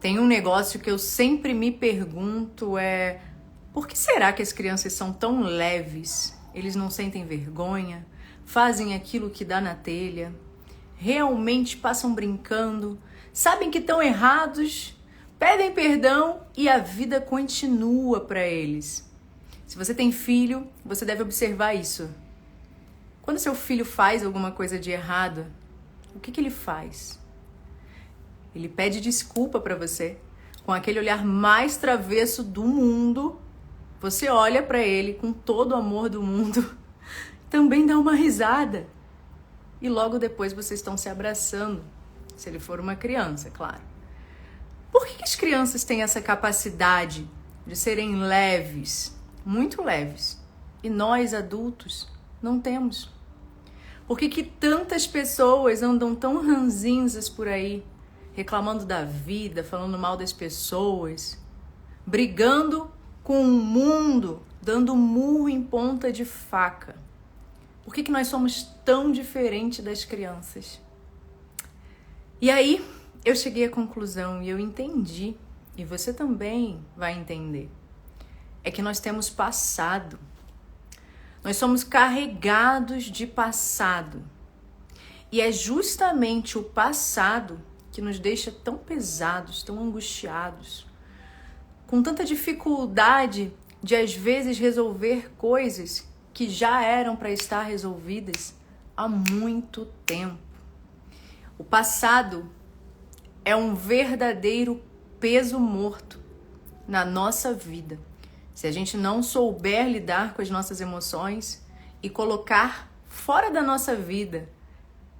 Tem um negócio que eu sempre me pergunto por que será que as crianças são tão leves? Eles não sentem vergonha, fazem aquilo que dá na telha, realmente passam brincando, sabem que estão errados, pedem perdão e a vida continua para eles. Se você tem filho, você deve observar isso. Quando seu filho faz alguma coisa de errado, o que ele faz? Ele pede desculpa para você, com aquele olhar mais travesso do mundo. Você olha para ele com todo o amor do mundo, também dá uma risada. E logo depois vocês estão se abraçando, se ele for uma criança, claro. Por que as crianças têm essa capacidade de serem leves, muito leves, e nós adultos não temos? Por que tantas pessoas andam tão ranzinzas por aí, reclamando da vida, falando mal das pessoas, brigando com o mundo, dando murro em ponta de faca? Por que nós somos tão diferentes das crianças? E aí eu cheguei à conclusão e eu entendi, e você também vai entender, é que nós temos passado. Nós somos carregados de passado. E é justamente o passado que nos deixa tão pesados, tão angustiados, com tanta dificuldade de às vezes resolver coisas que já eram para estar resolvidas há muito tempo. O passado é um verdadeiro peso morto na nossa vida. Se a gente não souber lidar com as nossas emoções e colocar fora da nossa vida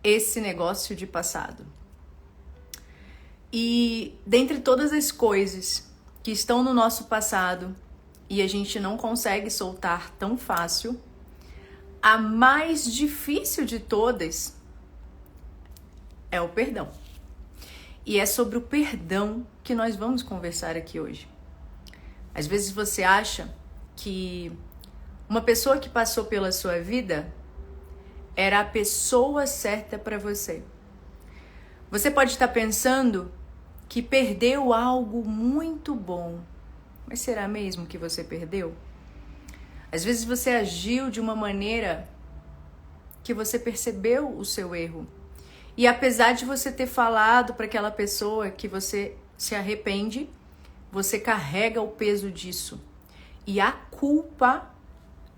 esse negócio de passado. E dentre todas as coisas que estão no nosso passado e a gente não consegue soltar tão fácil, a mais difícil de todas é o perdão. E é sobre o perdão que nós vamos conversar aqui hoje. Às vezes você acha que uma pessoa que passou pela sua vida era a pessoa certa para você. Você pode estar pensando que perdeu algo muito bom, mas será mesmo que você perdeu? Às vezes você agiu de uma maneira que você percebeu o seu erro. E apesar de você ter falado para aquela pessoa que você se arrepende, você carrega o peso disso. E a culpa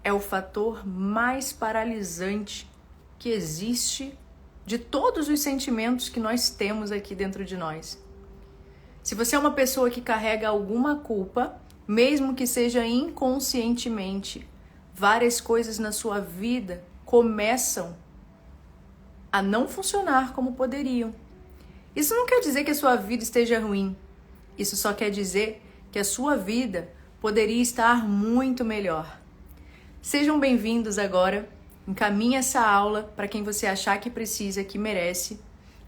é o fator mais paralisante que existe de todos os sentimentos que nós temos aqui dentro de nós. Se você é uma pessoa que carrega alguma culpa, mesmo que seja inconscientemente, várias coisas na sua vida começam a não funcionar como poderiam. Isso não quer dizer que a sua vida esteja ruim. Isso só quer dizer que a sua vida poderia estar muito melhor. Sejam bem-vindos agora. Encaminhe essa aula para quem você achar que precisa, que merece,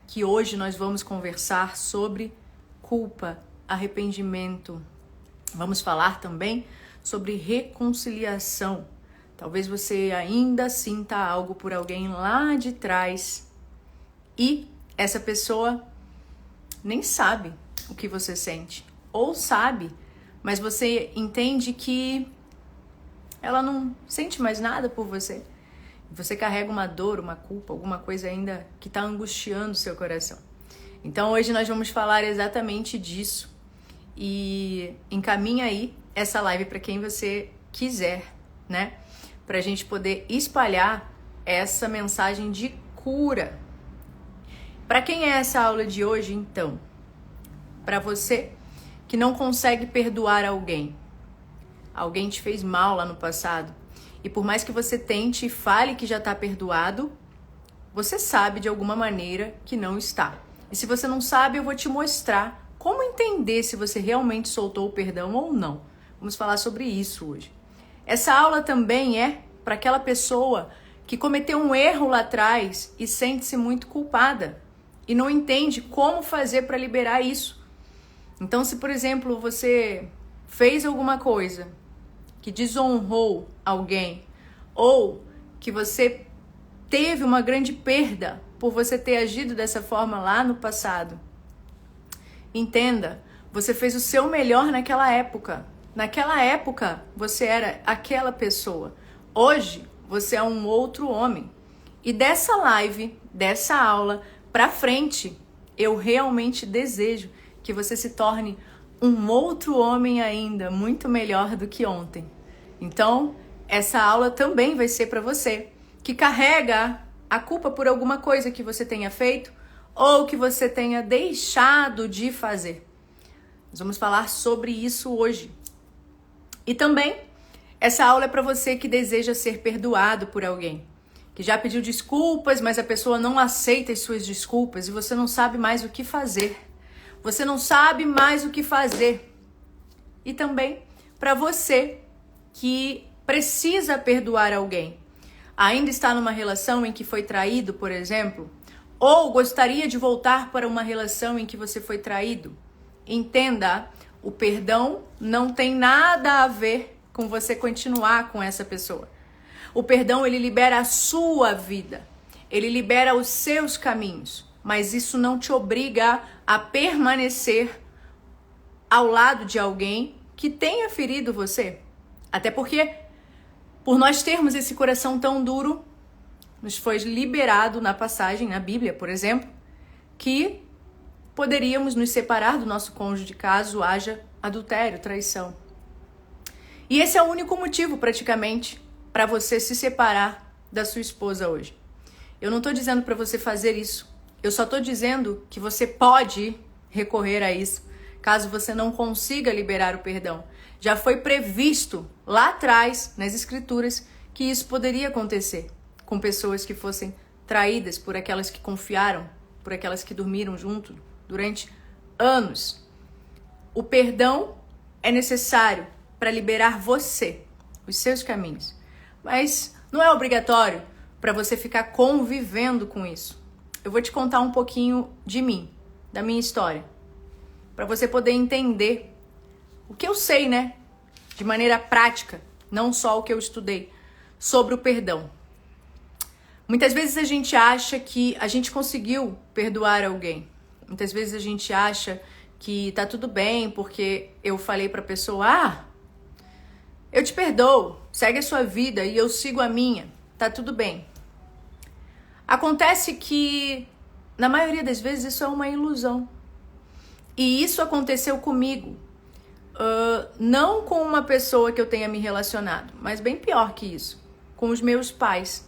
que hoje nós vamos conversar sobre culpa, arrependimento. Vamos falar também sobre reconciliação. Talvez você ainda sinta algo por alguém lá de trás e essa pessoa nem sabe o que você sente. Ou sabe, mas você entende que ela não sente mais nada por você. Você carrega uma dor, uma culpa, alguma coisa ainda que está angustiando o seu coração. Então hoje nós vamos falar exatamente disso. E encaminha aí essa live para quem você quiser, né? Para a gente poder espalhar essa mensagem de cura. Para quem é essa aula de hoje, então? Para você que não consegue perdoar alguém. Alguém te fez mal lá no passado. E por mais que você tente e fale que já está perdoado, você sabe de alguma maneira que não está. E se você não sabe, eu vou te mostrar como entender se você realmente soltou o perdão ou não. Vamos falar sobre isso hoje. Essa aula também é para aquela pessoa que cometeu um erro lá atrás e sente-se muito culpada e não entende como fazer para liberar isso. Então, se por exemplo você fez alguma coisa que desonrou alguém ou que você teve uma grande perda por você ter agido dessa forma lá no passado, entenda, Você fez o seu melhor naquela época. Naquela época, você era aquela pessoa. Hoje, você é um outro homem. E dessa live, dessa aula pra frente, eu realmente desejo que você se torne um outro homem ainda, muito melhor do que ontem. Então, essa aula também vai ser para você que carrega a culpa por alguma coisa que você tenha feito ou que você tenha deixado de fazer. Nós vamos falar sobre isso hoje. E também, essa aula é para você que deseja ser perdoado por alguém, que já pediu desculpas, mas a pessoa não aceita as suas desculpas e você não sabe mais o que fazer. Você não sabe mais o que fazer. E também para você que precisa perdoar alguém. Ainda está numa relação em que foi traído, por exemplo, ou gostaria de voltar para uma relação em que você foi traído. Entenda, o perdão não tem nada a ver com você continuar com essa pessoa. O perdão, ele libera a sua vida. Ele libera os seus caminhos. Mas isso não te obriga a permanecer ao lado de alguém que tenha ferido você. Até porque, por nós termos esse coração tão duro, nos foi liberado na passagem, na Bíblia, por exemplo, que poderíamos nos separar do nosso cônjuge caso haja adultério, traição. E esse é o único motivo, praticamente, para você se separar da sua esposa hoje. Eu não estou dizendo para você fazer isso. Eu só estou dizendo que você pode recorrer a isso, caso você não consiga liberar o perdão. Já foi previsto lá atrás, nas escrituras, que isso poderia acontecer com pessoas que fossem traídas por aquelas que confiaram, por aquelas que dormiram junto durante anos. O perdão é necessário para liberar você, os seus caminhos. Mas não é obrigatório para você ficar convivendo com isso. Eu vou te contar um pouquinho de mim, da minha história, para você poder entender o que eu sei, né? De maneira prática, não só o que eu estudei, sobre o perdão. Muitas vezes a gente acha que a gente conseguiu perdoar alguém. Muitas vezes a gente acha que tá tudo bem porque eu falei pra pessoa, eu te perdoo, segue a sua vida e eu sigo a minha, tá tudo bem. Acontece que, na maioria das vezes, isso é uma ilusão. E isso aconteceu comigo. Não com uma pessoa que eu tenha me relacionado, mas bem pior que isso, com os meus pais.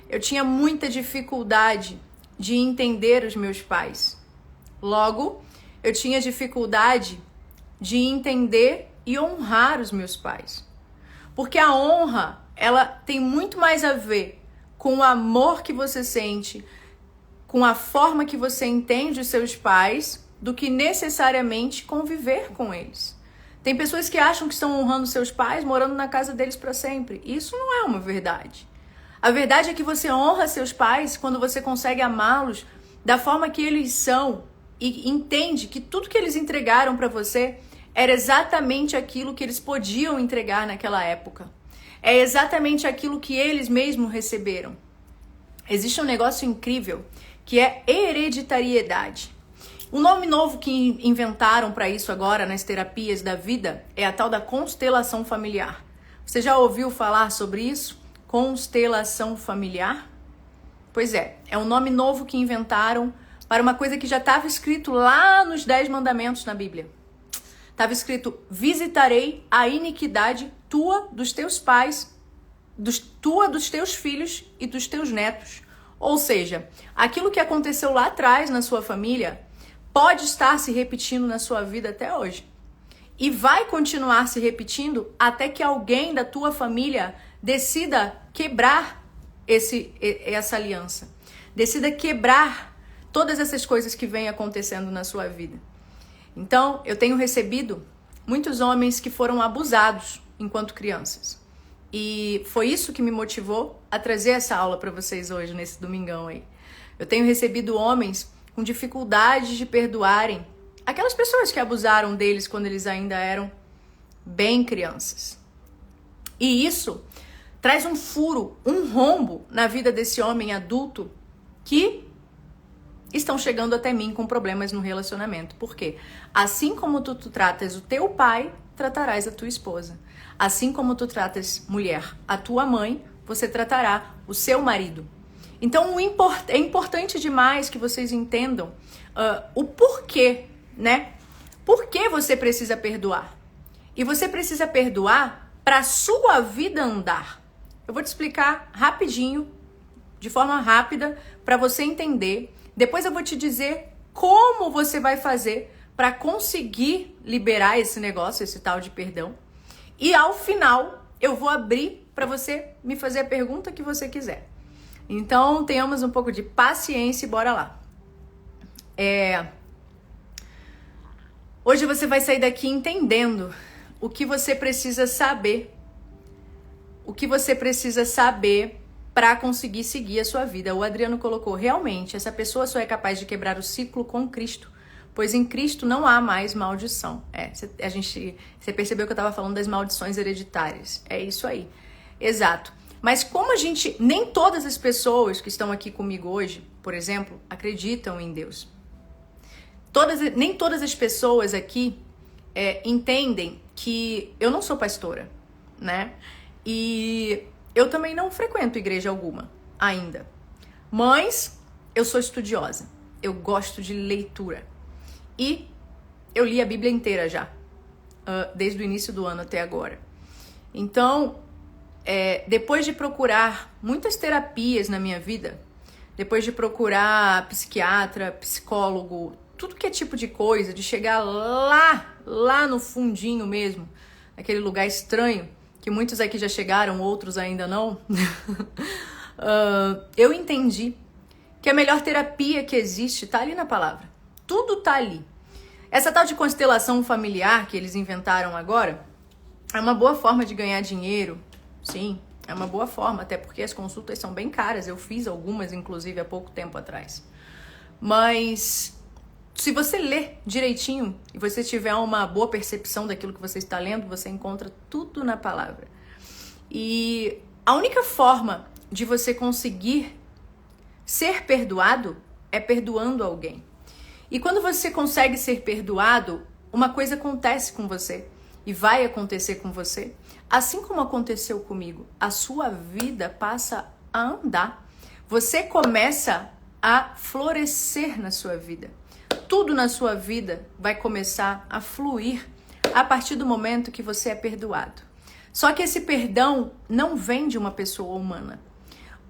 Eu tinha muita dificuldade de entender os meus pais. Logo, eu tinha dificuldade de entender e honrar os meus pais. Porque a honra, ela tem muito mais a ver com o amor que você sente, com a forma que você entende os seus pais, do que necessariamente conviver com eles. Tem pessoas que acham que estão honrando seus pais morando na casa deles para sempre. Isso não é uma verdade. A verdade é que você honra seus pais quando você consegue amá-los da forma que eles são e entende que tudo que eles entregaram para você era exatamente aquilo que eles podiam entregar naquela época. É exatamente aquilo que eles mesmos receberam. Existe um negócio incrível que é hereditariedade. Um nome novo que inventaram para isso agora nas terapias da vida é a tal da constelação familiar. Você já ouviu falar sobre isso? Constelação familiar? Pois é um nome novo que inventaram para uma coisa que já estava escrito lá nos 10 mandamentos na Bíblia. Estava escrito, visitarei a iniquidade tua, dos teus pais, dos teus filhos e dos teus netos. Ou seja, aquilo que aconteceu lá atrás na sua família pode estar se repetindo na sua vida até hoje. E vai continuar se repetindo até que alguém da tua família decida quebrar essa aliança. Decida quebrar todas essas coisas que vêm acontecendo na sua vida. Então, eu tenho recebido muitos homens que foram abusados enquanto crianças. E foi isso que me motivou a trazer essa aula para vocês hoje, nesse domingão aí. Eu tenho recebido homens com dificuldade de perdoarem aquelas pessoas que abusaram deles quando eles ainda eram bem crianças. E isso traz um furo, um rombo na vida desse homem adulto que estão chegando até mim com problemas no relacionamento. Por quê? Assim como tu tratas o teu pai, tratarás a tua esposa. Assim como tu tratas, mulher, a tua mãe, você tratará o seu marido. Então é importante demais que vocês entendam o porquê, né? Por que você precisa perdoar? E você precisa perdoar para a sua vida andar. Eu vou te explicar rapidinho, de forma rápida, para você entender. Depois eu vou te dizer como você vai fazer para conseguir liberar esse negócio, esse tal de perdão. E ao final, eu vou abrir para você me fazer a pergunta que você quiser. Então, tenhamos um pouco de paciência e bora lá. Hoje você vai sair daqui entendendo o que você precisa saber. O que você precisa saber para conseguir seguir a sua vida. O Adriano colocou, realmente, essa pessoa só é capaz de quebrar o ciclo com Cristo, pois em Cristo não há mais maldição. Você percebeu que eu estava falando das maldições hereditárias. É isso aí. Exato. Mas como nem todas as pessoas que estão aqui comigo hoje, por exemplo, acreditam em Deus. Nem todas as pessoas aqui entendem que eu não sou pastora, né? E eu também não frequento igreja alguma ainda. Mas eu sou estudiosa. Eu gosto de leitura. E eu li a Bíblia inteira já. Desde o início do ano até agora. Então, depois de procurar muitas terapias na minha vida, depois de procurar psiquiatra, psicólogo, tudo que é tipo de coisa, de chegar lá no fundinho mesmo, aquele lugar estranho, que muitos aqui já chegaram, outros ainda não, eu entendi que a melhor terapia que existe tá ali na palavra. Tudo tá ali. Essa tal de constelação familiar que eles inventaram agora é uma boa forma de ganhar dinheiro. Sim, é uma boa forma, até porque as consultas são bem caras. Eu fiz algumas, inclusive, há pouco tempo atrás. Mas se você ler direitinho e você tiver uma boa percepção daquilo que você está lendo, você encontra tudo na palavra. E a única forma de você conseguir ser perdoado é perdoando alguém. E quando você consegue ser perdoado, uma coisa acontece com você e vai acontecer com você. Assim como aconteceu comigo, a sua vida passa a andar. Você começa a florescer na sua vida. Tudo na sua vida vai começar a fluir a partir do momento que você é perdoado. Só que esse perdão não vem de uma pessoa humana.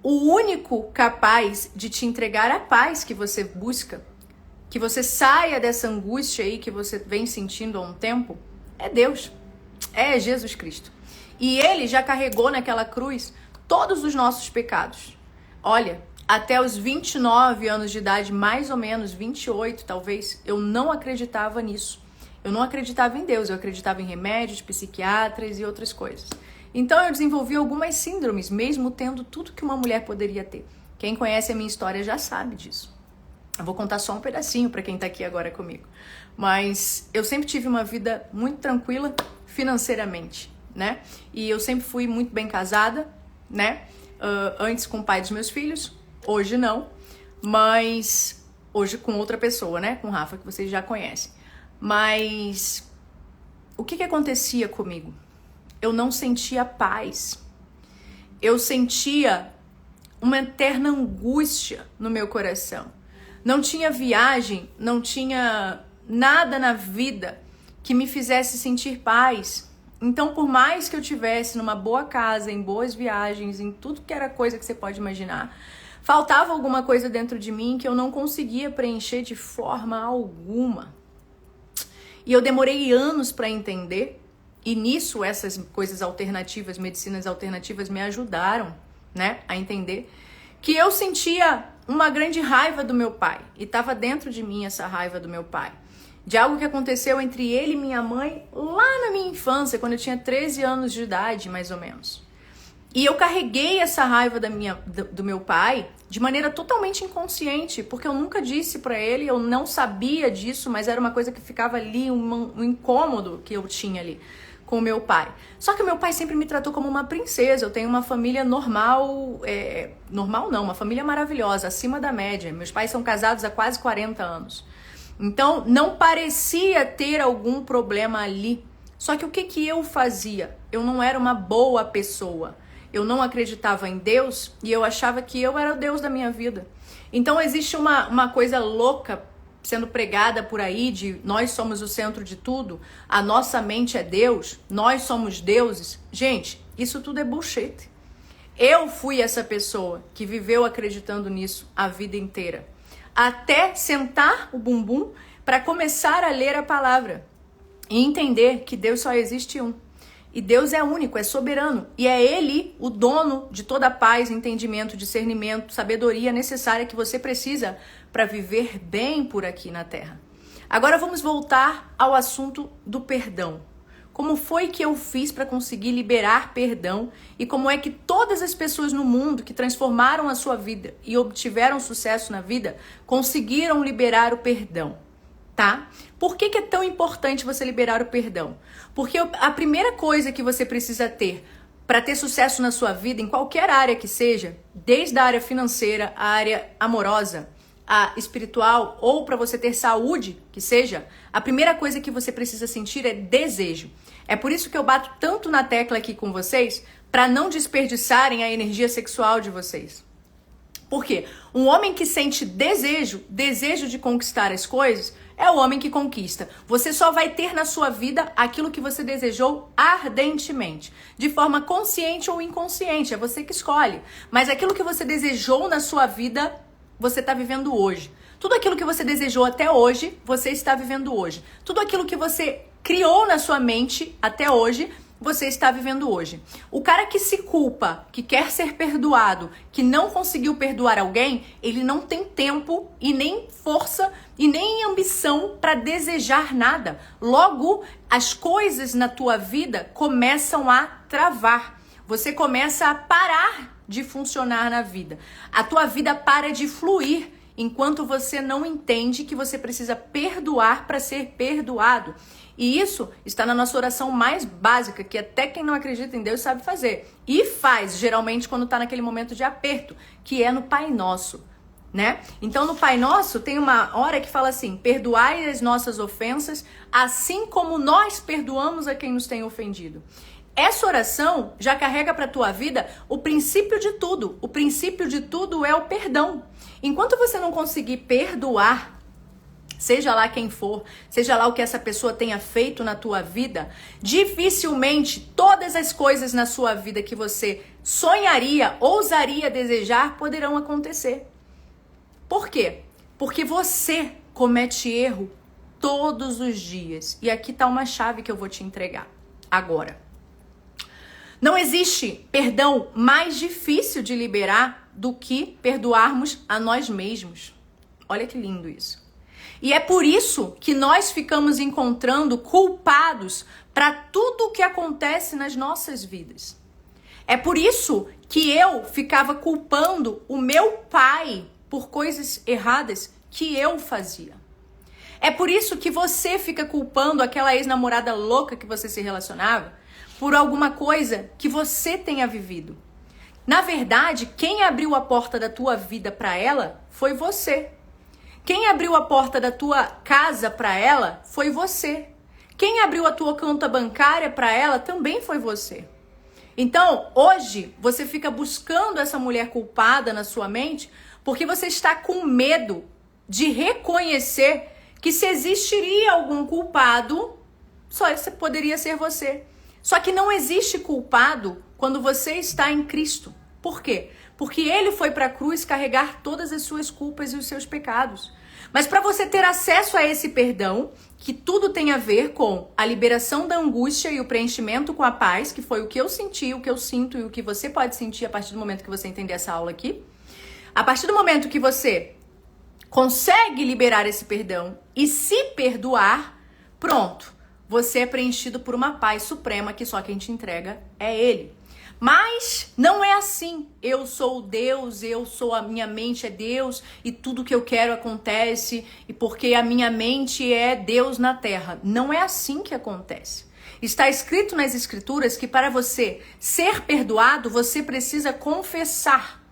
O único capaz de te entregar a paz que você busca, que você saia dessa angústia aí que você vem sentindo há um tempo, é Deus, é Jesus Cristo. E Ele já carregou naquela cruz todos os nossos pecados. Olha, até os 29 anos de idade, mais ou menos, 28 talvez, eu não acreditava nisso. Eu não acreditava em Deus, eu acreditava em remédios, psiquiatras e outras coisas. Então eu desenvolvi algumas síndromes, mesmo tendo tudo que uma mulher poderia ter. Quem conhece a minha história já sabe disso. Eu vou contar só um pedacinho para quem tá aqui agora comigo. Mas eu sempre tive uma vida muito tranquila financeiramente, né? E eu sempre fui muito bem casada, né? Antes com o pai dos meus filhos, hoje não. Mas hoje com outra pessoa, né? Com o Rafa, que vocês já conhecem. Mas o que acontecia comigo? Eu não sentia paz. Eu sentia uma eterna angústia no meu coração. Não tinha viagem, não tinha nada na vida que me fizesse sentir paz. Então, por mais que eu tivesse numa boa casa, em boas viagens, em tudo que era coisa que você pode imaginar, faltava alguma coisa dentro de mim que eu não conseguia preencher de forma alguma. E eu demorei anos para entender, e nisso essas coisas alternativas, medicinas alternativas me ajudaram, né, a entender que eu sentia uma grande raiva do meu pai, e estava dentro de mim essa raiva do meu pai, de algo que aconteceu entre ele e minha mãe lá na minha infância, quando eu tinha 13 anos de idade, mais ou menos. E eu carreguei essa raiva do meu pai de maneira totalmente inconsciente, porque eu nunca disse pra ele, eu não sabia disso, mas era uma coisa que ficava ali, um incômodo que eu tinha ali. com o meu pai. Só que o meu pai sempre me tratou como uma princesa. Eu tenho uma família normal, normal não, uma família maravilhosa, acima da média. Meus pais são casados há quase 40 anos. Então, não parecia ter algum problema ali. Só que o que eu fazia? Eu não era uma boa pessoa. Eu não acreditava em Deus e eu achava que eu era o Deus da minha vida. Então, existe uma coisa louca sendo pregada por aí de nós somos o centro de tudo, a nossa mente é Deus, nós somos deuses. Gente, isso tudo é bullshit. Eu fui essa pessoa que viveu acreditando nisso a vida inteira. Até sentar o bumbum para começar a ler a palavra e entender que Deus só existe um. E Deus é único, é soberano. E é Ele o dono de toda a paz, entendimento, discernimento, sabedoria necessária que você precisa para viver bem por aqui na Terra. Agora vamos voltar ao assunto do perdão. Como foi que eu fiz para conseguir liberar perdão? E como é que todas as pessoas no mundo que transformaram a sua vida e obtiveram sucesso na vida conseguiram liberar o perdão? Tá? Por que é tão importante você liberar o perdão? Porque a primeira coisa que você precisa ter para ter sucesso na sua vida, em qualquer área que seja, desde a área financeira, a área amorosa, a espiritual, ou para você ter saúde, que seja, a primeira coisa que você precisa sentir é desejo. É por isso que eu bato tanto na tecla aqui com vocês, para não desperdiçarem a energia sexual de vocês. Por quê? Um homem que sente desejo de conquistar as coisas, é o homem que conquista. Você só vai ter na sua vida aquilo que você desejou ardentemente. De forma consciente ou inconsciente, é você que escolhe. Mas aquilo que você desejou na sua vida, você está vivendo hoje. Tudo aquilo que você desejou até hoje, você está vivendo hoje. Tudo aquilo que você criou na sua mente até hoje, você está vivendo hoje. O cara que se culpa, que quer ser perdoado, que não conseguiu perdoar alguém, ele não tem tempo e nem força e nem ambição para desejar nada. Logo, as coisas na tua vida começam a travar. Você começa a parar de funcionar na vida. A tua vida para de fluir enquanto você não entende que você precisa perdoar para ser perdoado. E isso está na nossa oração mais básica, que até quem não acredita em Deus sabe fazer. E faz, geralmente, quando está naquele momento de aperto, que é no Pai Nosso, né? Então, no Pai Nosso, tem uma hora que fala assim, perdoai as nossas ofensas, assim como nós perdoamos a quem nos tem ofendido. Essa oração já carrega para a tua vida o princípio de tudo. O princípio de tudo é o perdão. Enquanto você não conseguir perdoar, seja lá quem for, seja lá o que essa pessoa tenha feito na tua vida, dificilmente todas as coisas na sua vida que você sonharia, ousaria desejar, poderão acontecer. Por quê? Porque você comete erro todos os dias. E aqui está uma chave que eu vou te entregar agora. Não existe perdão mais difícil de liberar do que perdoarmos a nós mesmos. Olha que lindo isso. E é por isso que nós ficamos encontrando culpados para tudo o que acontece nas nossas vidas. É por isso que eu ficava culpando o meu pai por coisas erradas que eu fazia. É por isso que você fica culpando aquela ex-namorada louca que você se relacionava por alguma coisa que você tenha vivido. Na verdade, quem abriu a porta da tua vida para ela foi você. Quem abriu a porta da tua casa para ela foi você. Quem abriu a tua conta bancária para ela também foi você. Então, hoje, você fica buscando essa mulher culpada na sua mente porque você está com medo de reconhecer que se existiria algum culpado, só esse poderia ser você. Só que não existe culpado quando você está em Cristo. Por quê? Porque Ele foi para a cruz carregar todas as suas culpas e os seus pecados. Mas para você ter acesso a esse perdão, que tudo tem a ver com a liberação da angústia e o preenchimento com a paz, que foi o que eu senti, o que eu sinto e o que você pode sentir a partir do momento que você entender essa aula aqui. A partir do momento que você consegue liberar esse perdão e se perdoar, pronto. Você é preenchido por uma paz suprema que só quem te entrega é Ele. Mas não é assim. Eu sou Deus, a minha mente é Deus e tudo que eu quero acontece e porque a minha mente é Deus na terra. Não é assim que acontece. Está escrito nas Escrituras que para você ser perdoado, você precisa confessar.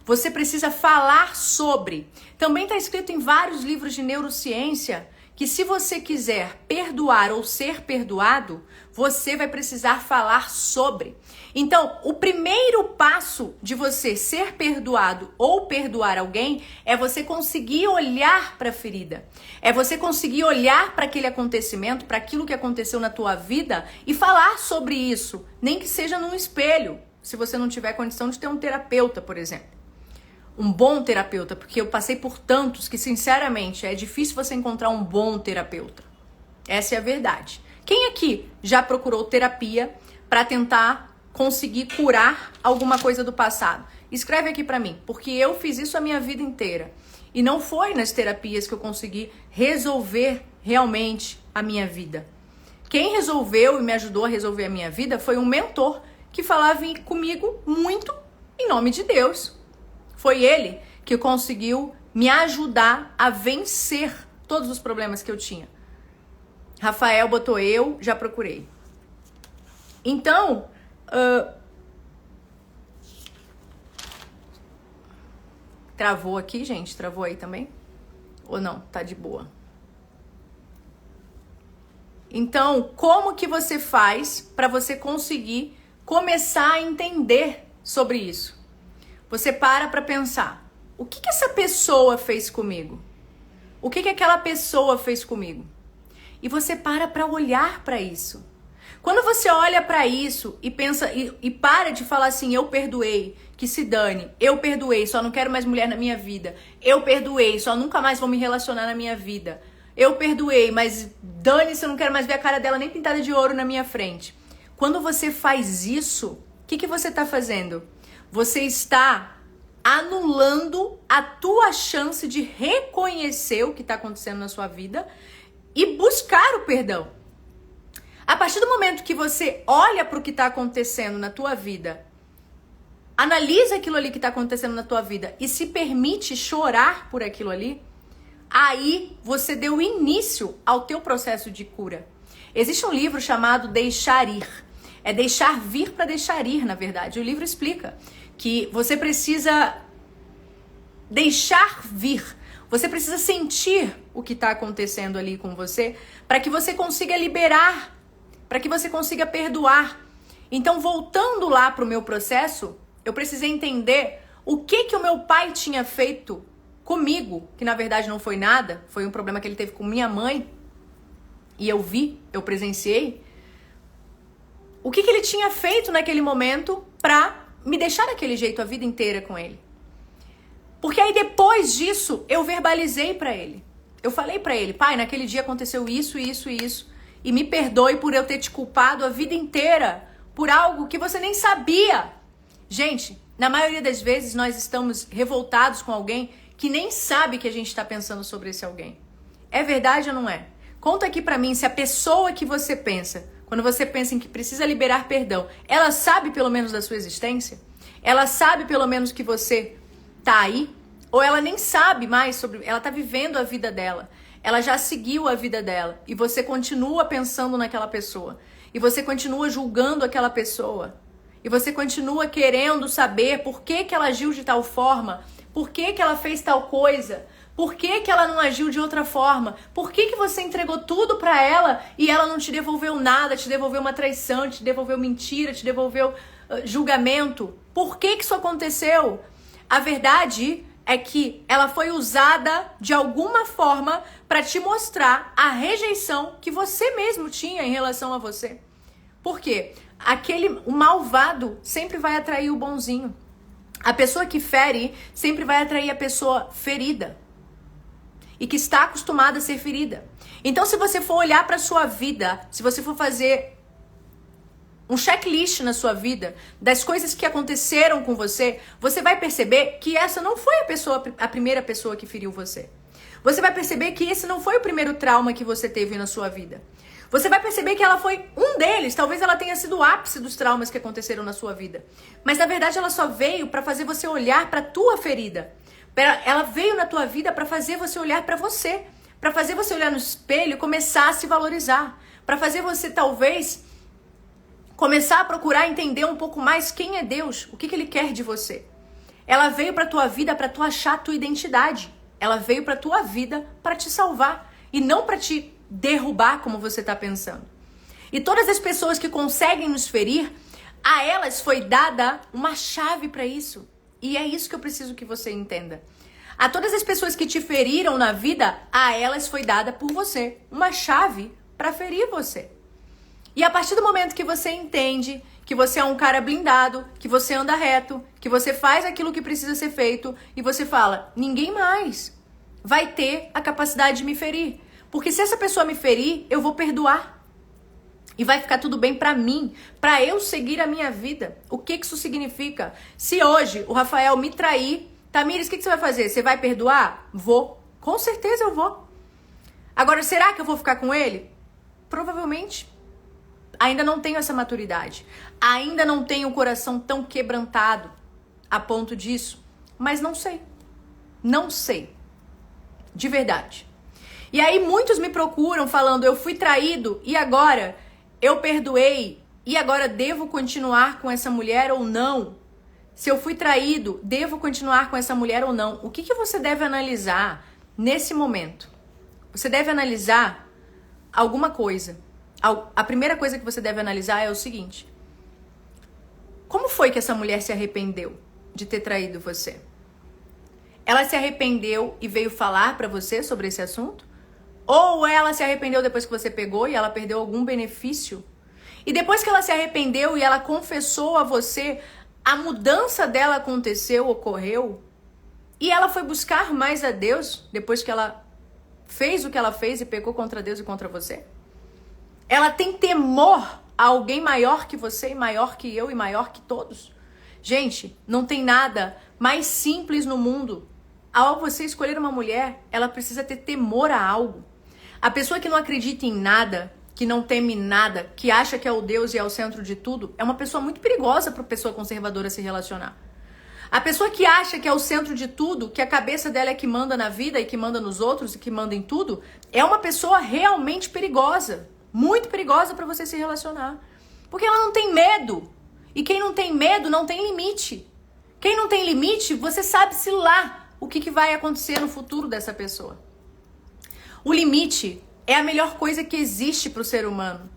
Você precisa falar sobre. Também está escrito em vários livros de neurociência que se você quiser perdoar ou ser perdoado, você vai precisar falar sobre. Então, o primeiro passo de você ser perdoado ou perdoar alguém é você conseguir olhar para a ferida. É você conseguir olhar para aquele acontecimento, para aquilo que aconteceu na tua vida e falar sobre isso, nem que seja num espelho, se você não tiver condição de ter um terapeuta, por exemplo. Um bom terapeuta, porque eu passei por tantos que, sinceramente, é difícil você encontrar um bom terapeuta. Essa é a verdade. Quem aqui já procurou terapia para tentar conseguir curar alguma coisa do passado? Escreve aqui para mim, porque eu fiz isso a minha vida inteira. E não foi nas terapias que eu consegui resolver realmente a minha vida. Quem resolveu e me ajudou a resolver a minha vida foi um mentor que falava comigo muito em nome de Deus. Foi ele que conseguiu me ajudar a vencer todos os problemas que eu tinha. Rafael botou eu, já procurei. Então, travou aqui, gente? Travou aí também? Ou não? Tá de boa. Então, como que você faz para você conseguir começar a entender sobre isso? Você para pensar, o que essa pessoa fez comigo? O que aquela pessoa fez comigo? E você para olhar para isso. Quando você olha para isso e pensa e para de falar assim, eu perdoei, que se dane, eu perdoei, só não quero mais mulher na minha vida, eu perdoei, só nunca mais vou me relacionar na minha vida, eu perdoei, mas dane-se, eu não quero mais ver a cara dela nem pintada de ouro na minha frente. Quando você faz isso, o que você está fazendo? Você está anulando a tua chance de reconhecer o que está acontecendo na sua vida e buscar o perdão. A partir do momento que você olha para o que está acontecendo na tua vida, analisa aquilo ali que está acontecendo na tua vida e se permite chorar por aquilo ali, aí você deu início ao teu processo de cura. Existe um livro chamado Deixar Ir. É deixar vir para deixar ir, na verdade. O livro explica que você precisa deixar vir. Você precisa sentir o que está acontecendo ali com você para que você consiga liberar, para que você consiga perdoar. Então, voltando lá para o meu processo, eu precisei entender o que o meu pai tinha feito comigo, que na verdade não foi nada, foi um problema que ele teve com minha mãe, e eu vi, eu presenciei. O que ele tinha feito naquele momento para me deixar daquele jeito a vida inteira com ele. Porque aí depois disso, eu verbalizei para ele. Eu falei para ele, pai, naquele dia aconteceu isso, isso e isso. E me perdoe por eu ter te culpado a vida inteira por algo que você nem sabia. Gente, na maioria das vezes nós estamos revoltados com alguém que nem sabe que a gente está pensando sobre esse alguém. É verdade ou não é? Conta aqui pra mim se a pessoa que você pensa, quando você pensa em que precisa liberar perdão, ela sabe pelo menos da sua existência? Ela sabe pelo menos que você tá aí? Ou ela nem sabe mais sobre... Ela tá vivendo a vida dela. Ela já seguiu a vida dela. E você continua pensando naquela pessoa. E você continua julgando aquela pessoa. E você continua querendo saber por que ela agiu de tal forma. Por que ela fez tal coisa. Por que ela não agiu de outra forma? Por que você entregou tudo pra ela e ela não te devolveu nada? Te devolveu uma traição, te devolveu mentira, te devolveu julgamento? Por que isso aconteceu? A verdade é que ela foi usada de alguma forma para te mostrar a rejeição que você mesmo tinha em relação a você. Por quê? O malvado sempre vai atrair o bonzinho. A pessoa que fere sempre vai atrair a pessoa ferida. E que está acostumada a ser ferida. Então, se você for olhar para a sua vida, se você for fazer um checklist na sua vida das coisas que aconteceram com você, você vai perceber que essa não foi a primeira pessoa que feriu você. Você vai perceber que esse não foi o primeiro trauma que você teve na sua vida. Você vai perceber que ela foi um deles. Talvez ela tenha sido o ápice dos traumas que aconteceram na sua vida. Mas, na verdade, ela só veio para fazer você olhar para a tua ferida. Ela veio na tua vida para fazer você olhar para você. Para fazer você olhar no espelho e começar a se valorizar. para fazer você talvez começar a procurar entender um pouco mais quem é Deus, o que Ele quer de você. Ela veio para tua vida para tu achar a tua identidade. Ela veio para tua vida para te salvar e não para te derrubar como você está pensando. E todas as pessoas que conseguem nos ferir, a elas foi dada uma chave para isso. E é isso que eu preciso que você entenda. A todas as pessoas que te feriram na vida, a elas foi dada por você uma chave para ferir você. E a partir do momento que você entende que você é um cara blindado, que você anda reto, que você faz aquilo que precisa ser feito e você fala, ninguém mais vai ter a capacidade de me ferir. Porque se essa pessoa me ferir, eu vou perdoar. E vai ficar tudo bem pra mim, pra eu seguir a minha vida. O que isso significa? Se hoje o Rafael me trair, Tamires, o que você vai fazer? Você vai perdoar? Vou. Com certeza eu vou. Agora, será que eu vou ficar com ele? Provavelmente. Ainda não tenho essa maturidade. Ainda não tenho o coração tão quebrantado a ponto disso. Mas não sei. Não sei. De verdade. E aí muitos me procuram falando, eu fui traído e agora eu perdoei e agora devo continuar com essa mulher ou não? Se eu fui traído, devo continuar com essa mulher ou não? O que você deve analisar nesse momento? Você deve analisar alguma coisa. A primeira coisa que você deve analisar é o seguinte. Como foi que essa mulher se arrependeu de ter traído você? Ela se arrependeu e veio falar pra você sobre esse assunto? Ou ela se arrependeu depois que você pegou e ela perdeu algum benefício? E depois que ela se arrependeu e ela confessou a você, a mudança dela aconteceu, ocorreu? E ela foi buscar mais a Deus depois que ela fez o que ela fez e pecou contra Deus e contra você? Ela tem temor a alguém maior que você e maior que eu e maior que todos? Gente, não tem nada mais simples no mundo. Ao você escolher uma mulher, ela precisa ter temor a algo. A pessoa que não acredita em nada, que não teme nada, que acha que é o Deus e é o centro de tudo, é uma pessoa muito perigosa para uma pessoa conservadora se relacionar. A pessoa que acha que é o centro de tudo, que a cabeça dela é que manda na vida e que manda nos outros e que manda em tudo, é uma pessoa realmente perigosa. Muito perigosa para você se relacionar. Porque ela não tem medo. E quem não tem medo não tem limite. Quem não tem limite, você sabe-se lá o que vai acontecer no futuro dessa pessoa. O limite é a melhor coisa que existe para o ser humano.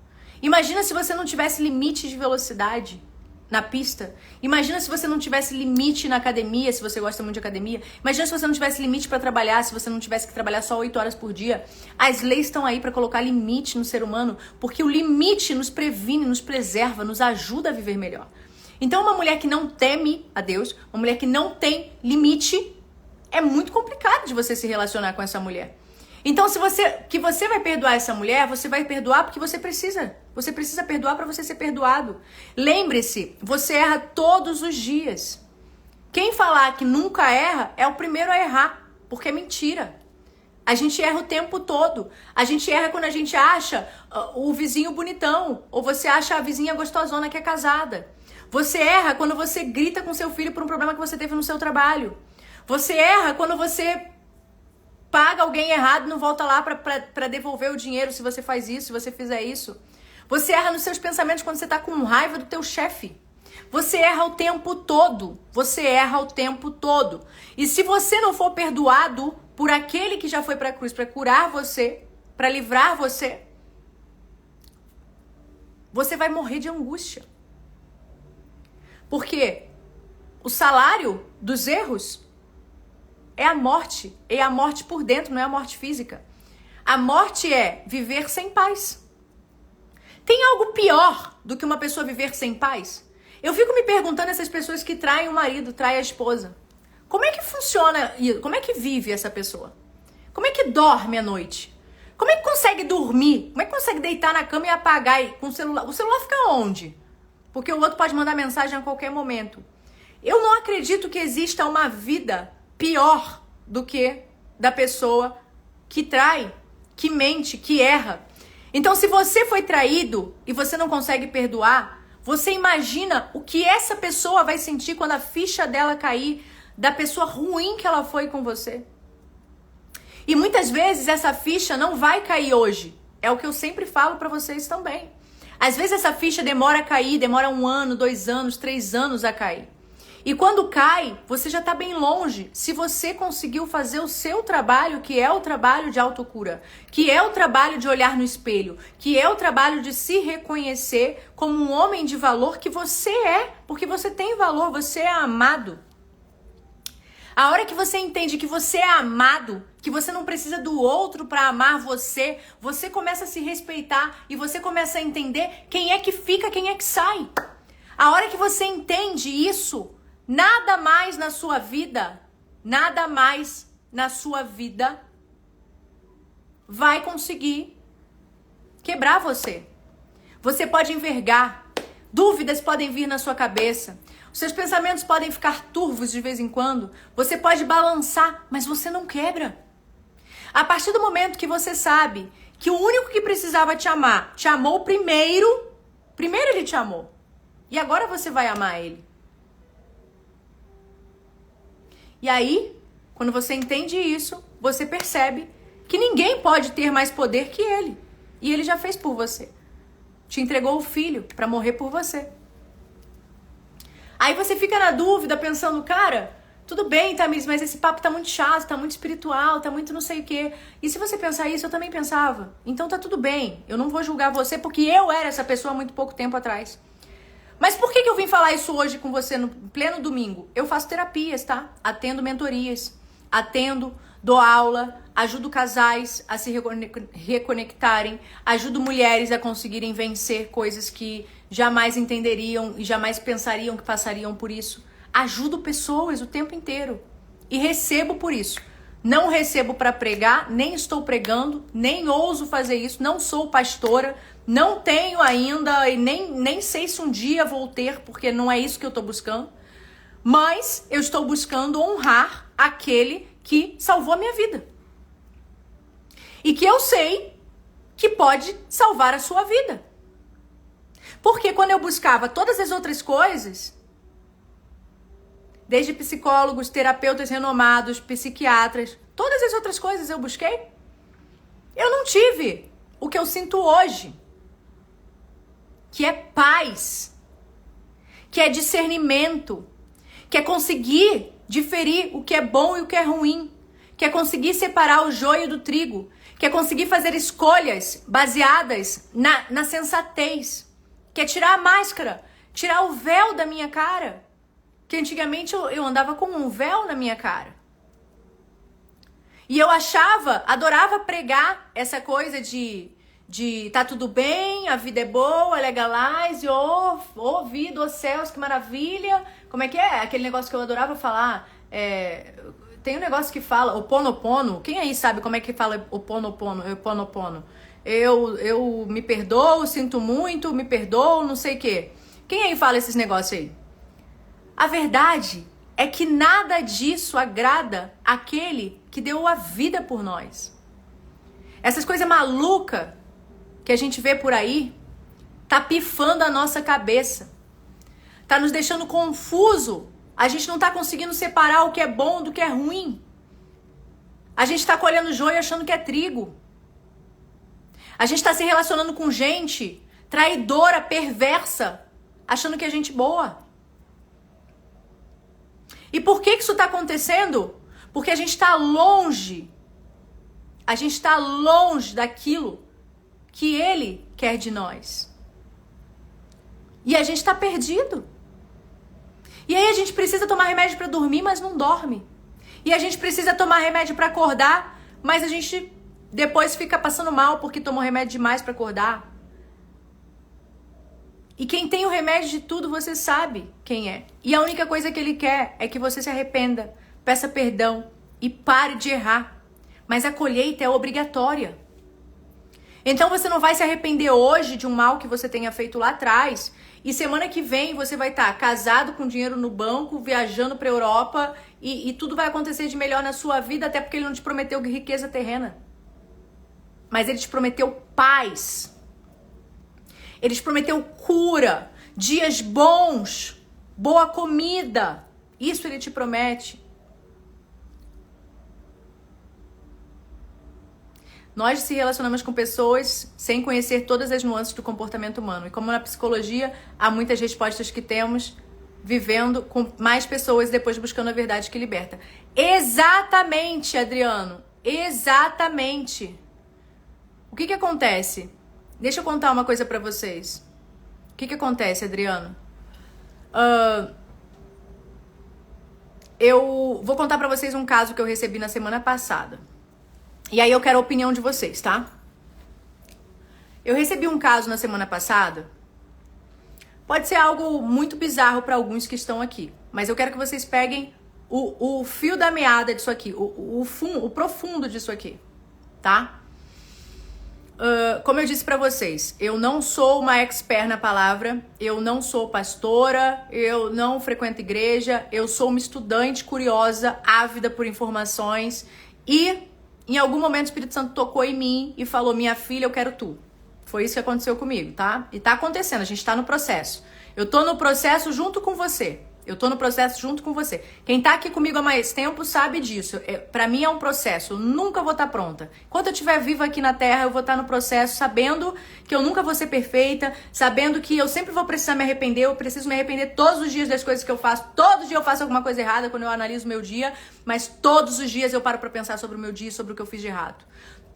Imagina se você não tivesse limite de velocidade na pista. Imagina se você não tivesse limite na academia, se você gosta muito de academia. Imagina se você não tivesse limite para trabalhar, se você não tivesse que trabalhar só 8 horas por dia. As leis estão aí para colocar limite no ser humano, porque o limite nos previne, nos preserva, nos ajuda a viver melhor. Então uma mulher que não teme a Deus, uma mulher que não tem limite, é muito complicado de você se relacionar com essa mulher. Então, se você vai perdoar essa mulher, você vai perdoar porque você precisa. Você precisa perdoar para você ser perdoado. Lembre-se, você erra todos os dias. Quem falar que nunca erra é o primeiro a errar, porque é mentira. A gente erra o tempo todo. A gente erra quando a gente acha o vizinho bonitão, ou você acha a vizinha gostosona que é casada. Você erra quando você grita com seu filho por um problema que você teve no seu trabalho. Você erra quando você paga alguém errado e não volta lá para devolver o dinheiro se você faz isso, se você fizer isso. Você erra nos seus pensamentos quando você está com raiva do teu chefe. Você erra o tempo todo. Você erra o tempo todo. E se você não for perdoado por aquele que já foi para a cruz para curar você, para livrar você, você vai morrer de angústia. Porque o salário dos erros é a morte. É a morte por dentro, não é a morte física. A morte é viver sem paz. Tem algo pior do que uma pessoa viver sem paz? Eu fico me perguntando essas pessoas que traem o marido, traem a esposa. Como é que funciona isso? Como é que vive essa pessoa? Como é que dorme à noite? Como é que consegue dormir? Como é que consegue deitar na cama e apagar com o celular? O celular fica onde? Porque o outro pode mandar mensagem a qualquer momento. Eu não acredito que exista uma vida pior do que da pessoa que trai, que mente, que erra. Então, se você foi traído e você não consegue perdoar, você imagina o que essa pessoa vai sentir quando a ficha dela cair da pessoa ruim que ela foi com você. E muitas vezes essa ficha não vai cair hoje. É o que eu sempre falo pra vocês também. Às vezes essa ficha demora a cair, demora 1 ano, 2 anos, 3 anos a cair. E quando cai, você já tá bem longe. Se você conseguiu fazer o seu trabalho, que é o trabalho de autocura, que é o trabalho de olhar no espelho, que é o trabalho de se reconhecer como um homem de valor que você é, porque você tem valor, você é amado. A hora que você entende que você é amado, que você não precisa do outro para amar você, você começa a se respeitar e você começa a entender quem é que fica, quem é que sai. A hora que você entende isso, nada mais na sua vida vai conseguir quebrar você. Você pode envergar, dúvidas podem vir na sua cabeça, os seus pensamentos podem ficar turvos de vez em quando, você pode balançar, mas você não quebra. A partir do momento que você sabe que o único que precisava te amar, te amou primeiro ele te amou, e agora você vai amar ele. E aí, quando você entende isso, você percebe que ninguém pode ter mais poder que ele. E ele já fez por você. Te entregou o filho para morrer por você. Aí você fica na dúvida, pensando, cara, tudo bem, Tamiris, mas esse papo tá muito chato, tá muito espiritual, tá muito não sei o quê. E se você pensar isso, eu também pensava. Então tá tudo bem, eu não vou julgar você porque eu era essa pessoa há muito pouco tempo atrás. Mas por que eu vim falar isso hoje com você no pleno domingo? Eu faço terapias, tá? Atendo mentorias, dou aula, ajudo casais a se reconectarem, ajudo mulheres a conseguirem vencer coisas que jamais entenderiam e jamais pensariam que passariam por isso. Ajudo pessoas o tempo inteiro e recebo por isso. Não recebo para pregar, nem estou pregando, nem ouso fazer isso, não sou pastora, não tenho ainda e nem sei se um dia vou ter, porque não é isso que eu estou buscando. Mas eu estou buscando honrar aquele que salvou a minha vida. E que eu sei que pode salvar a sua vida. Porque quando eu buscava todas as outras coisas, desde psicólogos, terapeutas renomados, psiquiatras, todas as outras coisas eu busquei, eu não tive o que eu sinto hoje, que é paz, que é discernimento, que é conseguir diferir o que é bom e o que é ruim, que é conseguir separar o joio do trigo, que é conseguir fazer escolhas baseadas na sensatez, que é tirar a máscara, tirar o véu da minha cara, que antigamente eu andava com um véu na minha cara. E eu adorava pregar essa coisa de tá tudo bem, a vida é boa, legalize, vida, os céus, que maravilha. Como é que é? Aquele negócio que eu adorava falar, tem um negócio que fala, o Oponopono. Quem aí sabe como é que fala o Oponopono? Eu me perdoo, sinto muito, me perdoo, não sei o quê. Quem aí fala esses negócios aí? A verdade é que nada disso agrada aquele que deu a vida por nós. Essas coisas malucas que a gente vê por aí tá pifando a nossa cabeça. Tá nos deixando confuso. A gente não tá conseguindo separar o que é bom do que é ruim. A gente tá colhendo joio achando que é trigo. A gente tá se relacionando com gente traidora, perversa, achando que é gente boa. E por que isso está acontecendo? Porque a gente está longe. A gente está longe daquilo que ele quer de nós. E a gente está perdido. E aí a gente precisa tomar remédio para dormir, mas não dorme. E a gente precisa tomar remédio para acordar, mas a gente depois fica passando mal porque tomou remédio demais para acordar. E quem tem o remédio de tudo, você sabe quem é. E a única coisa que ele quer é que você se arrependa, peça perdão e pare de errar. Mas a colheita é obrigatória. Então você não vai se arrepender hoje de um mal que você tenha feito lá atrás. E semana que vem você vai estar casado com dinheiro no banco, viajando para a Europa e tudo vai acontecer de melhor na sua vida, até porque ele não te prometeu riqueza terrena. Mas ele te prometeu paz. Ele te prometeu cura, dias bons, boa comida. Isso ele te promete. Nós se relacionamos com pessoas sem conhecer todas as nuances do comportamento humano. E como na psicologia, há muitas respostas que temos vivendo com mais pessoas e depois buscando a verdade que liberta. Exatamente, Adriano. Exatamente. O que acontece? Deixa eu contar uma coisa pra vocês. O que acontece, Adriano? Eu vou contar pra vocês um caso que eu recebi na semana passada. E aí eu quero a opinião de vocês, tá? Eu recebi um caso na semana passada. Pode ser algo muito bizarro pra alguns que estão aqui. Mas eu quero que vocês peguem o fio da meada disso aqui. O profundo disso aqui, tá? Como eu disse pra vocês, eu não sou uma expert na palavra, eu não sou pastora, eu não frequento igreja, eu sou uma estudante curiosa, ávida por informações e em algum momento o Espírito Santo tocou em mim e falou, minha filha, eu quero tu. Foi isso que aconteceu comigo, tá? E tá acontecendo, a gente tá no processo. Eu tô no processo junto com você. Quem tá aqui comigo há mais tempo sabe disso. Pra mim é um processo. Eu nunca vou estar pronta. Enquanto eu estiver viva aqui na Terra, eu vou estar no processo, sabendo que eu nunca vou ser perfeita, sabendo que eu sempre vou precisar me arrepender. Eu preciso me arrepender todos os dias das coisas que eu faço. Todo dia eu faço alguma coisa errada quando eu analiso o meu dia, mas todos os dias eu paro pra pensar sobre o meu dia e sobre o que eu fiz de errado.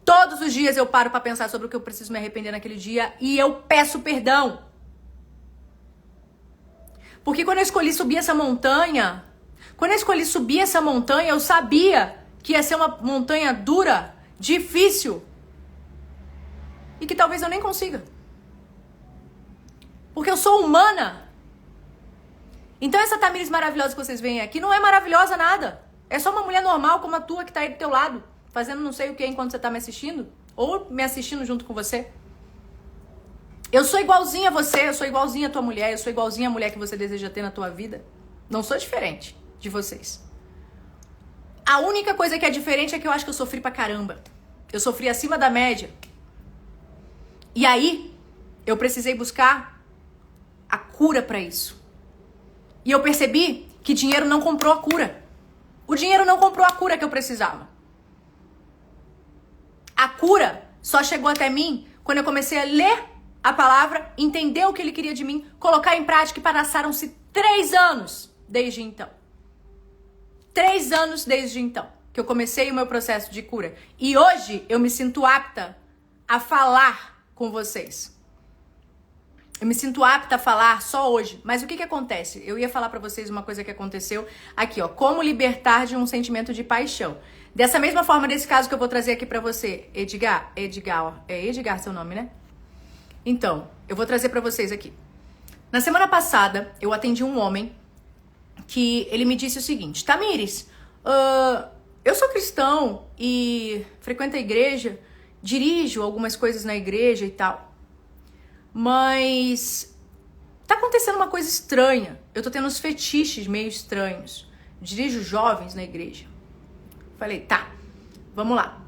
Todos os dias eu paro pra pensar sobre o que eu preciso me arrepender naquele dia e eu peço perdão. Porque quando eu escolhi subir essa montanha, eu sabia que ia ser uma montanha dura, difícil. E que talvez eu nem consiga. Porque eu sou humana. Então essa Tamires maravilhosa que vocês veem aqui não é maravilhosa nada. É só uma mulher normal como a tua que tá aí do teu lado, fazendo não sei o que enquanto você tá me assistindo. Ou me assistindo junto com você. Eu sou igualzinha a você, eu sou igualzinha a tua mulher, eu sou igualzinha a mulher que você deseja ter na tua vida. Não sou diferente de vocês. A única coisa que é diferente é que eu acho que eu sofri pra caramba. Eu sofri acima da média. E aí, eu precisei buscar a cura pra isso. E eu percebi que dinheiro não comprou a cura. O dinheiro não comprou a cura que eu precisava. A cura só chegou até mim quando eu comecei a ler a palavra, entender o que ele queria de mim, colocar em prática e passaram-se 3 anos desde então. 3 anos desde então que eu comecei o meu processo de cura. E hoje eu me sinto apta a falar com vocês. Eu me sinto apta a falar só hoje. Mas o que acontece? Eu ia falar pra vocês uma coisa que aconteceu aqui, ó. Como libertar de um sentimento de paixão. Dessa mesma forma, desse caso que eu vou trazer aqui pra você, Edgar, é Edgar seu nome, né? Então, eu vou trazer pra vocês aqui. Na semana passada, eu atendi um homem que ele me disse o seguinte: Tamires, eu sou cristão e frequento a igreja, dirijo algumas coisas na igreja e tal, mas tá acontecendo uma coisa estranha. Eu tô tendo uns fetiches meio estranhos. Dirijo jovens na igreja. Falei, tá, vamos lá.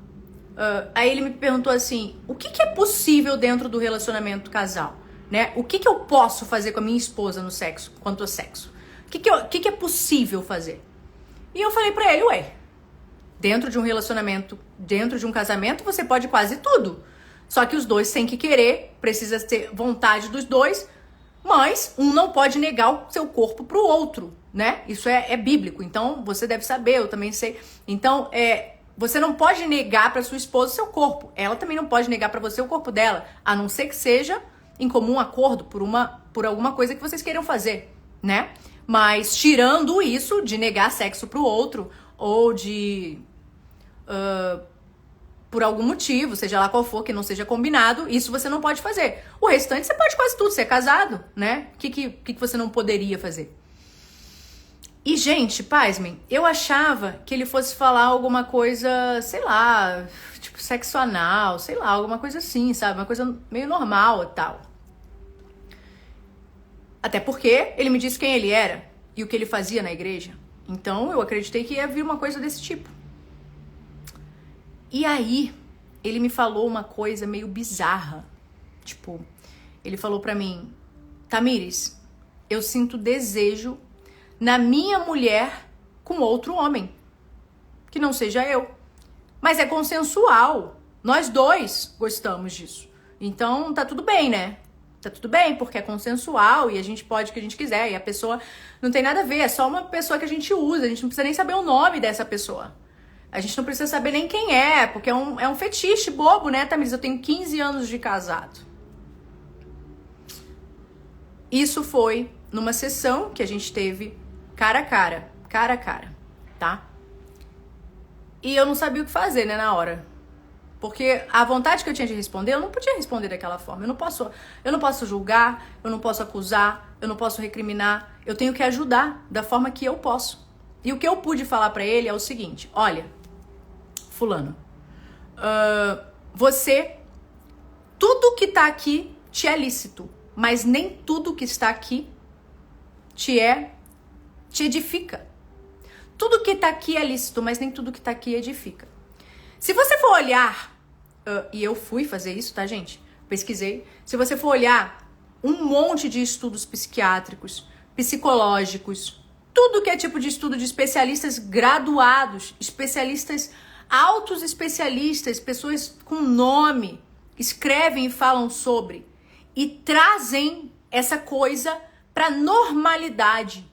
Aí ele me perguntou assim, o que é possível dentro do relacionamento casal, né? O que eu posso fazer com a minha esposa no sexo, quanto ao sexo? O que é possível fazer? E eu falei pra ele, dentro de um relacionamento, dentro de um casamento, você pode quase tudo. Só que os dois têm que querer, precisa ter vontade dos dois, mas um não pode negar o seu corpo pro outro, né? Isso é bíblico, então você deve saber, eu também sei. Então, você não pode negar pra sua esposa o seu corpo. Ela também não pode negar pra você o corpo dela, a não ser que seja em comum acordo por alguma coisa que vocês queiram fazer, né? Mas tirando isso de negar sexo pro outro ou de por algum motivo, seja lá qual for, que não seja combinado, isso você não pode fazer. O restante você pode quase tudo, você é casado, né? O que você não poderia fazer? E, gente, pasmem, eu achava que ele fosse falar alguma coisa, sei lá, tipo sexo anal, sei lá, alguma coisa assim, sabe? Uma coisa meio normal e tal. Até porque ele me disse quem ele era e o que ele fazia na igreja. Então, eu acreditei que ia vir uma coisa desse tipo. E aí, ele me falou uma coisa meio bizarra. Tipo, ele falou pra mim, Tamires, eu sinto desejo na minha mulher com outro homem, que não seja eu. Mas é consensual. Nós dois gostamos disso. Então tá tudo bem, né? Tá tudo bem, porque é consensual e a gente pode o que a gente quiser. E a pessoa não tem nada a ver, é só uma pessoa que a gente usa. A gente não precisa nem saber o nome dessa pessoa. A gente não precisa saber nem quem é, porque é um fetiche bobo, né, Tamiris? Eu tenho 15 anos de casado. Isso foi numa sessão que a gente teve cara a cara, tá? E eu não sabia o que fazer, né, na hora. Porque a vontade que eu tinha de responder, eu não podia responder daquela forma. Eu não posso julgar, eu não posso acusar, eu não posso recriminar. Eu tenho que ajudar da forma que eu posso. E o que eu pude falar pra ele é o seguinte: olha, fulano, tudo que tá aqui te é lícito, mas nem tudo que está aqui te edifica. Tudo que tá aqui é lícito, mas nem tudo que tá aqui edifica. Se você for olhar, e eu fui fazer isso, tá, gente? Pesquisei. Se você for olhar um monte de estudos psiquiátricos, psicológicos, tudo que é tipo de estudo de especialistas graduados, especialistas, altos especialistas, pessoas com nome, escrevem e falam sobre e trazem essa coisa para normalidade.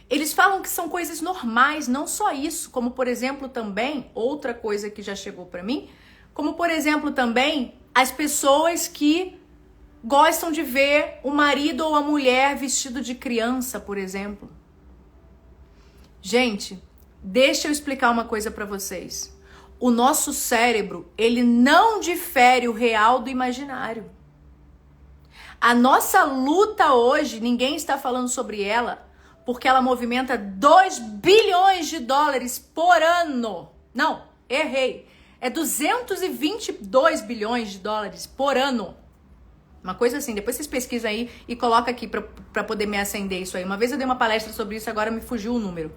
Eles falam que são coisas normais, não só isso, como por exemplo também, outra coisa que já chegou para mim, como por exemplo também as pessoas que gostam de ver o marido ou a mulher vestido de criança, por exemplo. Gente, deixa eu explicar uma coisa para vocês. O nosso cérebro, ele não difere o real do imaginário. A nossa luta hoje, ninguém está falando sobre ela, porque ela movimenta 2 bilhões de dólares por ano. Não, errei. É 222 bilhões de dólares por ano. Uma coisa assim, depois vocês pesquisam aí e colocam aqui pra poder me acender isso aí. Uma vez eu dei uma palestra sobre isso, agora me fugiu o número.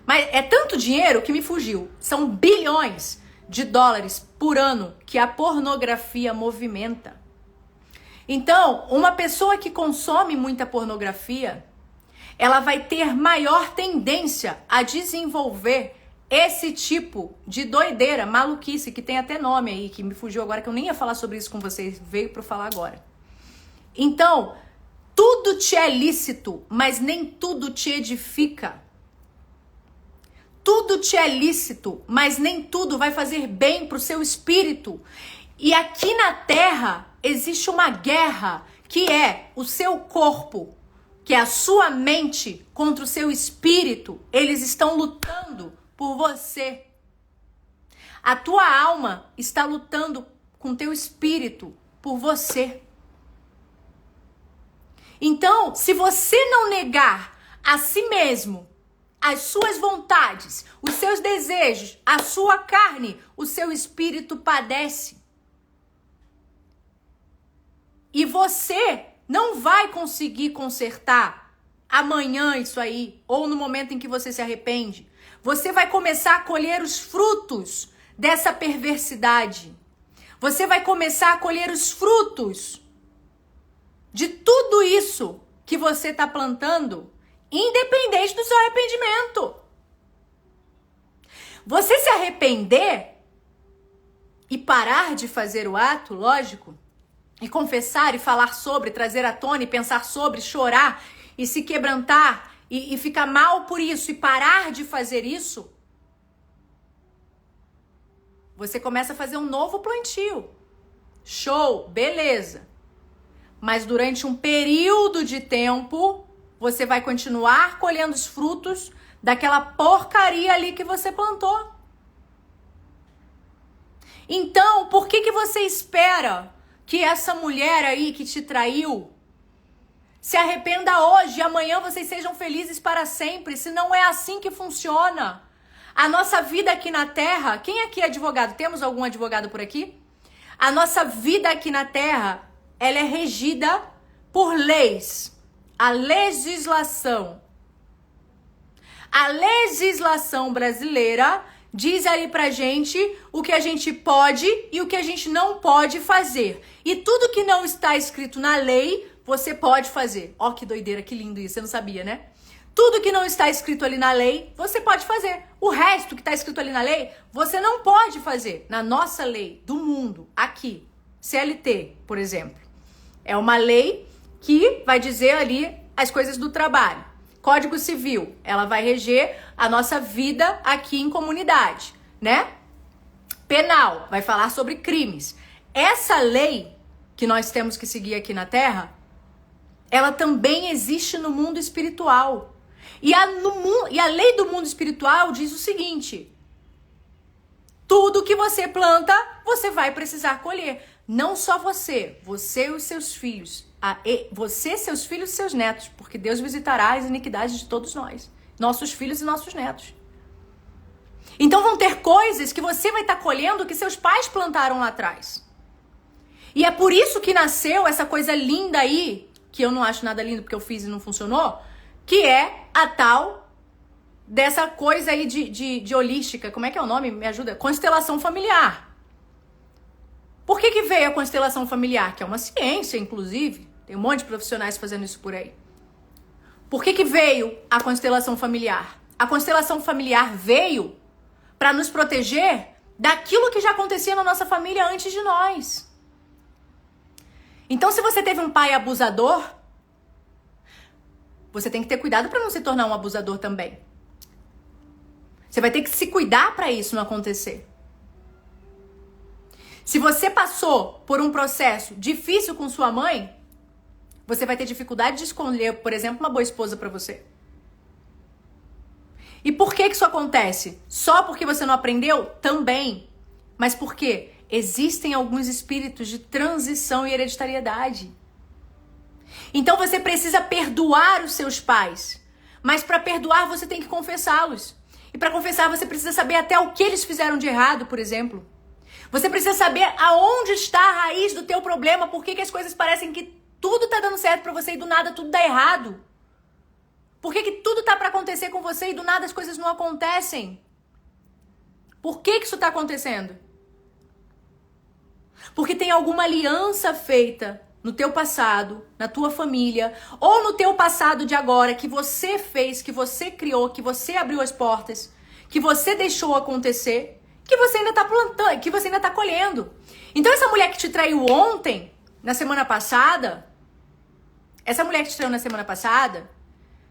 Mas é tanto dinheiro que me fugiu. São bilhões de dólares por ano que a pornografia movimenta. Então, uma pessoa que consome muita pornografia, ela vai ter maior tendência a desenvolver esse tipo de doideira, maluquice, que tem até nome aí, que me fugiu agora, que eu nem ia falar sobre isso com vocês, veio para falar agora. Então, tudo te é lícito, mas nem tudo te edifica. Tudo te é lícito, mas nem tudo vai fazer bem pro seu espírito. E aqui na Terra existe uma guerra que é o seu corpo, que é a sua mente contra o seu espírito. Eles estão lutando por você. A tua alma está lutando com o teu espírito por você. Então, se você não negar a si mesmo, as suas vontades, os seus desejos, a sua carne, o seu espírito padece. E você não vai conseguir consertar amanhã isso aí, ou no momento em que você se arrepende. Você vai começar a colher os frutos dessa perversidade. Você vai começar a colher os frutos de tudo isso que você está plantando, independente do seu arrependimento. Você se arrepender e parar de fazer o ato, lógico, e confessar e falar sobre, trazer à tona e pensar sobre, chorar e se quebrantar e ficar mal por isso e parar de fazer isso, você começa a fazer um novo plantio. Show, beleza. Mas durante um período de tempo, você vai continuar colhendo os frutos daquela porcaria ali que você plantou. Então, por que você espera que essa mulher aí que te traiu se arrependa hoje e amanhã vocês sejam felizes para sempre? Se não é assim que funciona. A nossa vida aqui na Terra, quem aqui é advogado? Temos algum advogado por aqui? A nossa vida aqui na Terra, ela é regida por leis. A legislação. A legislação brasileira diz aí pra gente o que a gente pode e o que a gente não pode fazer. E tudo que não está escrito na lei, você pode fazer. Ó, que doideira, que lindo isso, você não sabia, né? Tudo que não está escrito ali na lei, você pode fazer. O resto que está escrito ali na lei, você não pode fazer. Na nossa lei do mundo, aqui, CLT, por exemplo, é uma lei que vai dizer ali as coisas do trabalho. Código Civil, ela vai reger a nossa vida aqui em comunidade, né? Penal, vai falar sobre crimes. Essa lei que nós temos que seguir aqui na Terra, ela também existe no mundo espiritual. E a lei do mundo espiritual diz o seguinte: tudo que você planta, você vai precisar colher. Não só você e os seus filhos. Você, seus filhos e seus netos. Porque Deus visitará as iniquidades de todos nós. Nossos filhos e nossos netos. Então vão ter coisas que você vai estar colhendo que seus pais plantaram lá atrás. E é por isso que nasceu essa coisa linda aí, que eu não acho nada lindo porque eu fiz e não funcionou, que é a tal dessa coisa aí de holística. Como é que é o nome? Me ajuda. Constelação familiar. Por que veio a constelação familiar? Que é uma ciência, inclusive. Tem um monte de profissionais fazendo isso por aí. Por que veio a constelação familiar? A constelação familiar veio para nos proteger daquilo que já acontecia na nossa família antes de nós. Então, se você teve um pai abusador, você tem que ter cuidado para não se tornar um abusador também. Você vai ter que se cuidar para isso não acontecer. Se você passou por um processo difícil com sua mãe, você vai ter dificuldade de escolher, por exemplo, uma boa esposa para você. E por que isso acontece? Só porque você não aprendeu? Também. Mas por quê? Existem alguns espíritos de transição e hereditariedade. Então você precisa perdoar os seus pais. Mas para perdoar você tem que confessá-los. E para confessar você precisa saber até o que eles fizeram de errado, por exemplo. Você precisa saber aonde está a raiz do teu problema, por que as coisas parecem que tudo tá dando certo pra você e do nada tudo dá errado. Por que tudo tá pra acontecer com você e do nada as coisas não acontecem? Por que isso tá acontecendo? Porque tem alguma aliança feita no teu passado, na tua família, ou no teu passado de agora, que você fez, que você criou, que você abriu as portas, que você deixou acontecer, que você ainda tá plantando, que você ainda tá colhendo. Então essa mulher que te traiu ontem, na semana passada,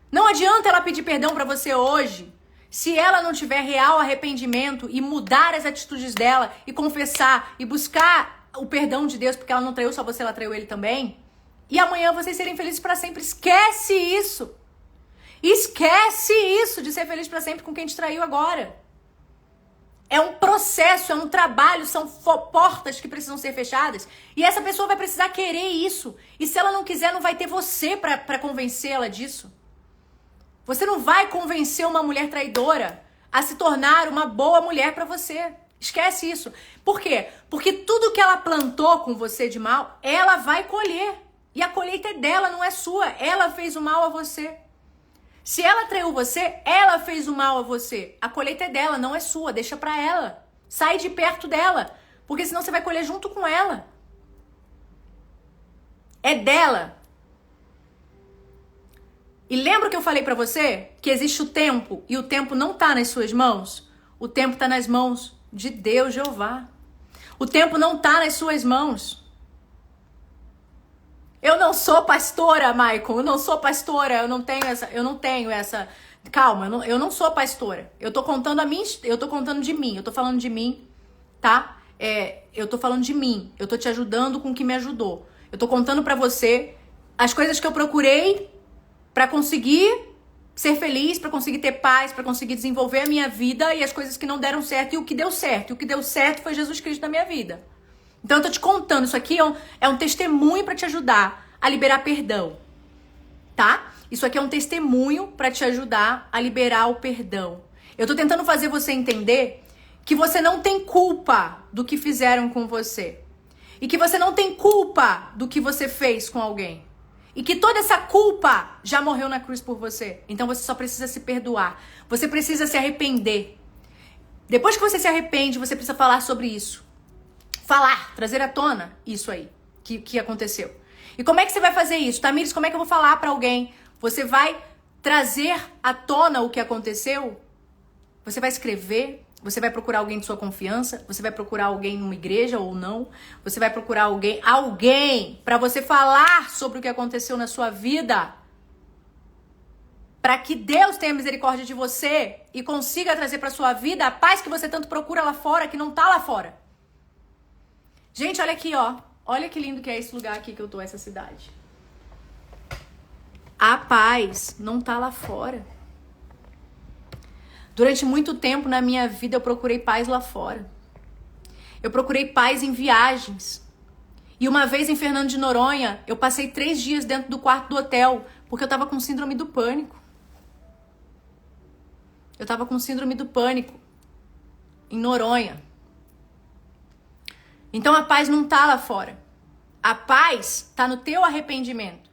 não adianta ela pedir perdão pra você hoje, se ela não tiver real arrependimento e mudar as atitudes dela e confessar e buscar o perdão de Deus, porque ela não traiu só você, ela traiu ele também. E amanhã vocês serem felizes pra sempre. Esquece isso. Esquece isso de ser feliz pra sempre com quem te traiu agora. É um processo, é um trabalho, são portas que precisam ser fechadas. E essa pessoa vai precisar querer isso. E se ela não quiser, não vai ter você pra convencê-la disso. Você não vai convencer uma mulher traidora a se tornar uma boa mulher pra você. Esquece isso. Por quê? Porque tudo que ela plantou com você de mal, ela vai colher. E a colheita é dela, não é sua. Ela fez o mal a você. Se ela traiu você, ela fez o mal a você. A colheita é dela, não é sua. Deixa pra ela. Sai de perto dela. Porque senão você vai colher junto com ela. É dela. E lembra que eu falei pra você que existe o tempo e o tempo não tá nas suas mãos? O tempo tá nas mãos de Deus, Jeová. O tempo não tá nas suas mãos. Eu não sou pastora, Michael. Eu não sou pastora. Eu não tenho essa. Calma, eu não sou pastora. Eu tô contando de mim. Eu tô falando de mim, tá? Eu tô falando de mim. Eu tô te ajudando com o que me ajudou. Eu tô contando pra você as coisas que eu procurei pra conseguir ser feliz, pra conseguir ter paz, pra conseguir desenvolver a minha vida e as coisas que não deram certo e o que deu certo. E o que deu certo foi Jesus Cristo na minha vida. Então eu tô te contando, isso aqui é um testemunho pra te ajudar a liberar perdão, tá? Isso aqui é um testemunho pra te ajudar a liberar o perdão. Eu tô tentando fazer você entender que você não tem culpa do que fizeram com você. E que você não tem culpa do que você fez com alguém. E que toda essa culpa já morreu na cruz por você. Então você só precisa se perdoar. Você precisa se arrepender. Depois que você se arrepende, você precisa falar sobre isso. Trazer à tona isso aí que aconteceu. E como é que você vai fazer isso? Tamires, como é que eu vou falar pra alguém? Você vai trazer à tona o que aconteceu, você vai escrever, você vai procurar alguém de sua confiança, você vai procurar alguém numa igreja ou não, você vai procurar alguém para você falar sobre o que aconteceu na sua vida, para que Deus tenha misericórdia de você e consiga trazer para sua vida a paz que você tanto procura lá fora, que não tá lá fora. Gente, olha aqui, ó. Olha que lindo que é esse lugar aqui que eu tô, essa cidade. A paz não tá lá fora. Durante muito tempo na minha vida eu procurei paz lá fora. Eu procurei paz em viagens. E uma vez em Fernando de Noronha, eu passei 3 dias dentro do quarto do hotel, porque eu tava com síndrome do pânico. Eu tava com síndrome do pânico em Noronha. Então a paz não tá lá fora. A paz tá no teu arrependimento.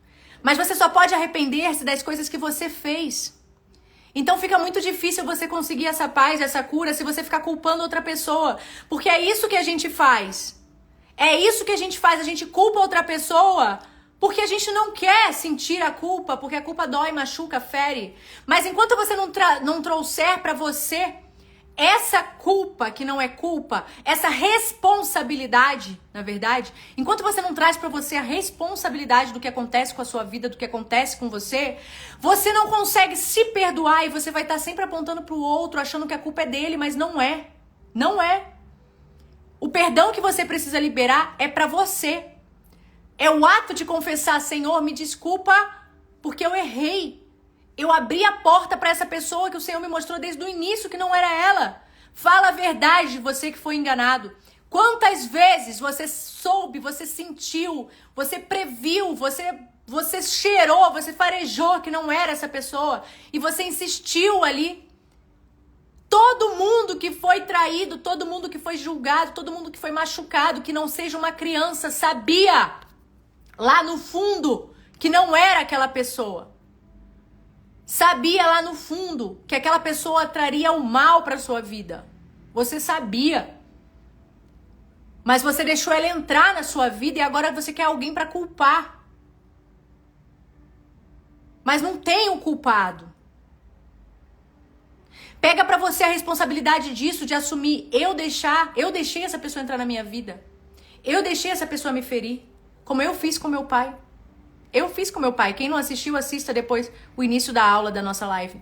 Mas você só pode arrepender-se das coisas que você fez. Então fica muito difícil você conseguir essa paz, essa cura, se você ficar culpando outra pessoa. Porque é isso que a gente faz. É isso que a gente faz. A gente culpa outra pessoa porque a gente não quer sentir a culpa, porque a culpa dói, machuca, fere. Mas enquanto você não trouxer pra você essa culpa, que não é culpa, essa responsabilidade, na verdade, enquanto você não traz pra você a responsabilidade do que acontece com a sua vida, do que acontece com você, você não consegue se perdoar e você vai estar sempre apontando pro outro, achando que a culpa é dele, mas não é. Não é. O perdão que você precisa liberar é pra você. É o ato de confessar, Senhor, me desculpa porque eu errei. Eu abri a porta para essa pessoa que o Senhor me mostrou desde o início que não era ela. Fala a verdade, você que foi enganado. Quantas vezes você soube, você sentiu, você previu, você cheirou, você farejou que não era essa pessoa e você insistiu ali. Todo mundo que foi traído, todo mundo que foi julgado, todo mundo que foi machucado, que não seja uma criança, sabia lá no fundo que não era aquela pessoa. Sabia lá no fundo que aquela pessoa traria o mal para sua vida. Você sabia. Mas você deixou ela entrar na sua vida e agora você quer alguém para culpar. Mas não tem o culpado. Pega para você a responsabilidade disso, de assumir. Eu deixei essa pessoa entrar na minha vida. Eu deixei essa pessoa me ferir. Como eu fiz com meu pai. Eu fiz com meu pai. Quem não assistiu, assista depois o início da aula da nossa live.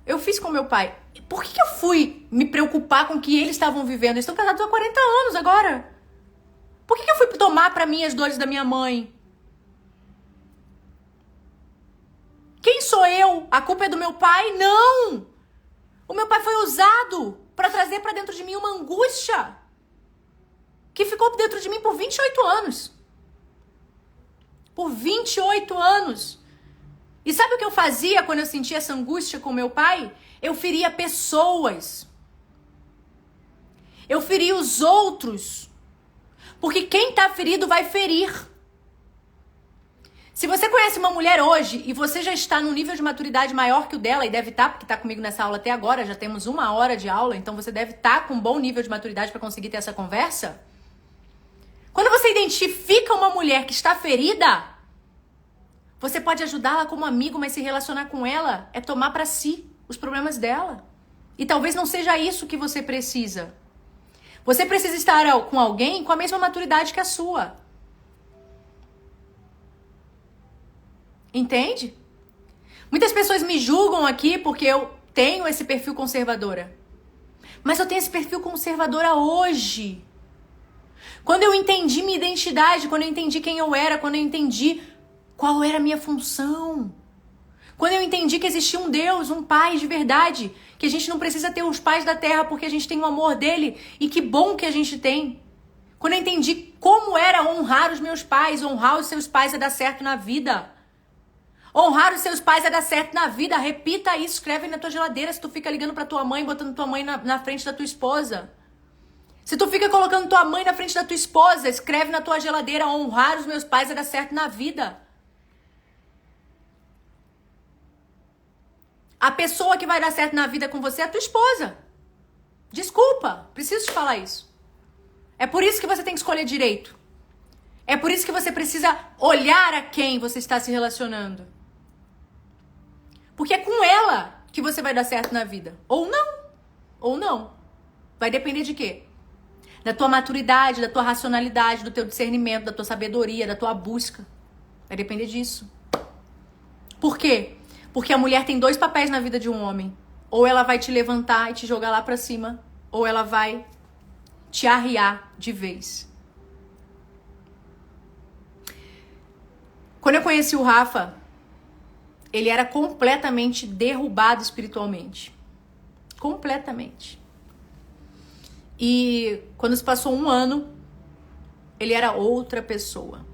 Eu fiz com meu pai. Por que eu fui me preocupar com o que eles estavam vivendo? Eles estão casados há 40 anos agora. Por que eu fui tomar pra mim as dores da minha mãe? Quem sou eu? A culpa é do meu pai? Não! O meu pai foi usado pra trazer pra dentro de mim uma angústia que ficou dentro de mim por 28 anos. Por 28 anos. E sabe o que eu fazia quando eu sentia essa angústia com meu pai? Eu feria pessoas. Eu feria os outros. Porque quem tá ferido vai ferir. Se você conhece uma mulher hoje e você já está num nível de maturidade maior que o dela, e deve estar, porque está comigo nessa aula até agora, já temos 1 hora de aula, então você deve estar com um bom nível de maturidade para conseguir ter essa conversa. Quando você identifica uma mulher que está ferida, você pode ajudá-la como amigo, mas se relacionar com ela é tomar para si os problemas dela. E talvez não seja isso que você precisa. Você precisa estar com alguém com a mesma maturidade que a sua. Entende? Muitas pessoas me julgam aqui porque eu tenho esse perfil conservadora. Mas eu tenho esse perfil conservadora hoje. Quando eu entendi minha identidade, quando eu entendi quem eu era, quando eu entendi qual era a minha função. Quando eu entendi que existia um Deus, um Pai de verdade, que a gente não precisa ter os pais da terra porque a gente tem o amor dele e que bom que a gente tem. Quando eu entendi como era honrar os meus pais, honrar os seus pais é dar certo na vida. Honrar os seus pais é dar certo na vida. Repita isso, escreve na tua geladeira se tu fica ligando pra tua mãe, botando tua mãe na frente da tua esposa. Se tu fica colocando tua mãe na frente da tua esposa, escreve na tua geladeira, honrar os meus pais é dar certo na vida. A pessoa que vai dar certo na vida com você é a tua esposa. Desculpa, preciso te falar isso. É por isso que você tem que escolher direito. É por isso que você precisa olhar a quem você está se relacionando. Porque é com ela que você vai dar certo na vida. Ou não. Ou não. Vai depender de quê? Da tua maturidade, da tua racionalidade, do teu discernimento, da tua sabedoria, da tua busca. Vai depender disso. Por quê? Porque a mulher tem 2 papéis na vida de um homem. Ou ela vai te levantar e te jogar lá pra cima, ou ela vai te arriar de vez. Quando eu conheci o Rafa, ele era completamente derrubado espiritualmente. Completamente. E quando se passou 1 ano, ele era outra pessoa.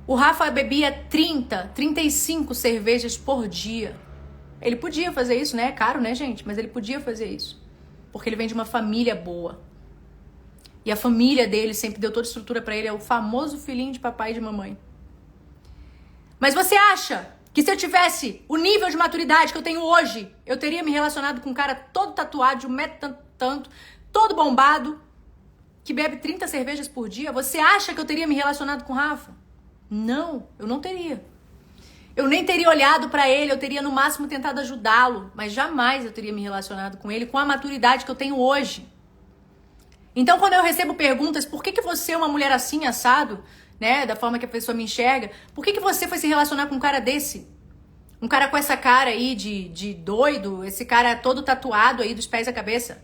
O Rafa bebia 35 cervejas por dia. Ele podia fazer isso, né? É caro, né, gente? Mas ele podia fazer isso. Porque ele vem de uma família boa. E a família dele sempre deu toda a estrutura pra ele. É o famoso filhinho de papai e de mamãe. Mas você acha que se eu tivesse o nível de maturidade que eu tenho hoje, eu teria me relacionado com um cara todo tatuado, de 1 metro tanto, todo bombado, que bebe 30 cervejas por dia? Você acha que eu teria me relacionado com o Rafa? Não, eu não teria. Eu nem teria olhado pra ele, eu teria no máximo tentado ajudá-lo, mas jamais eu teria me relacionado com ele com a maturidade que eu tenho hoje. Então, quando eu recebo perguntas, por que você é uma mulher assim, assado, né, da forma que a pessoa me enxerga, por que você foi se relacionar com um cara desse? Um cara com essa cara aí de doido, esse cara todo tatuado aí dos pés à cabeça.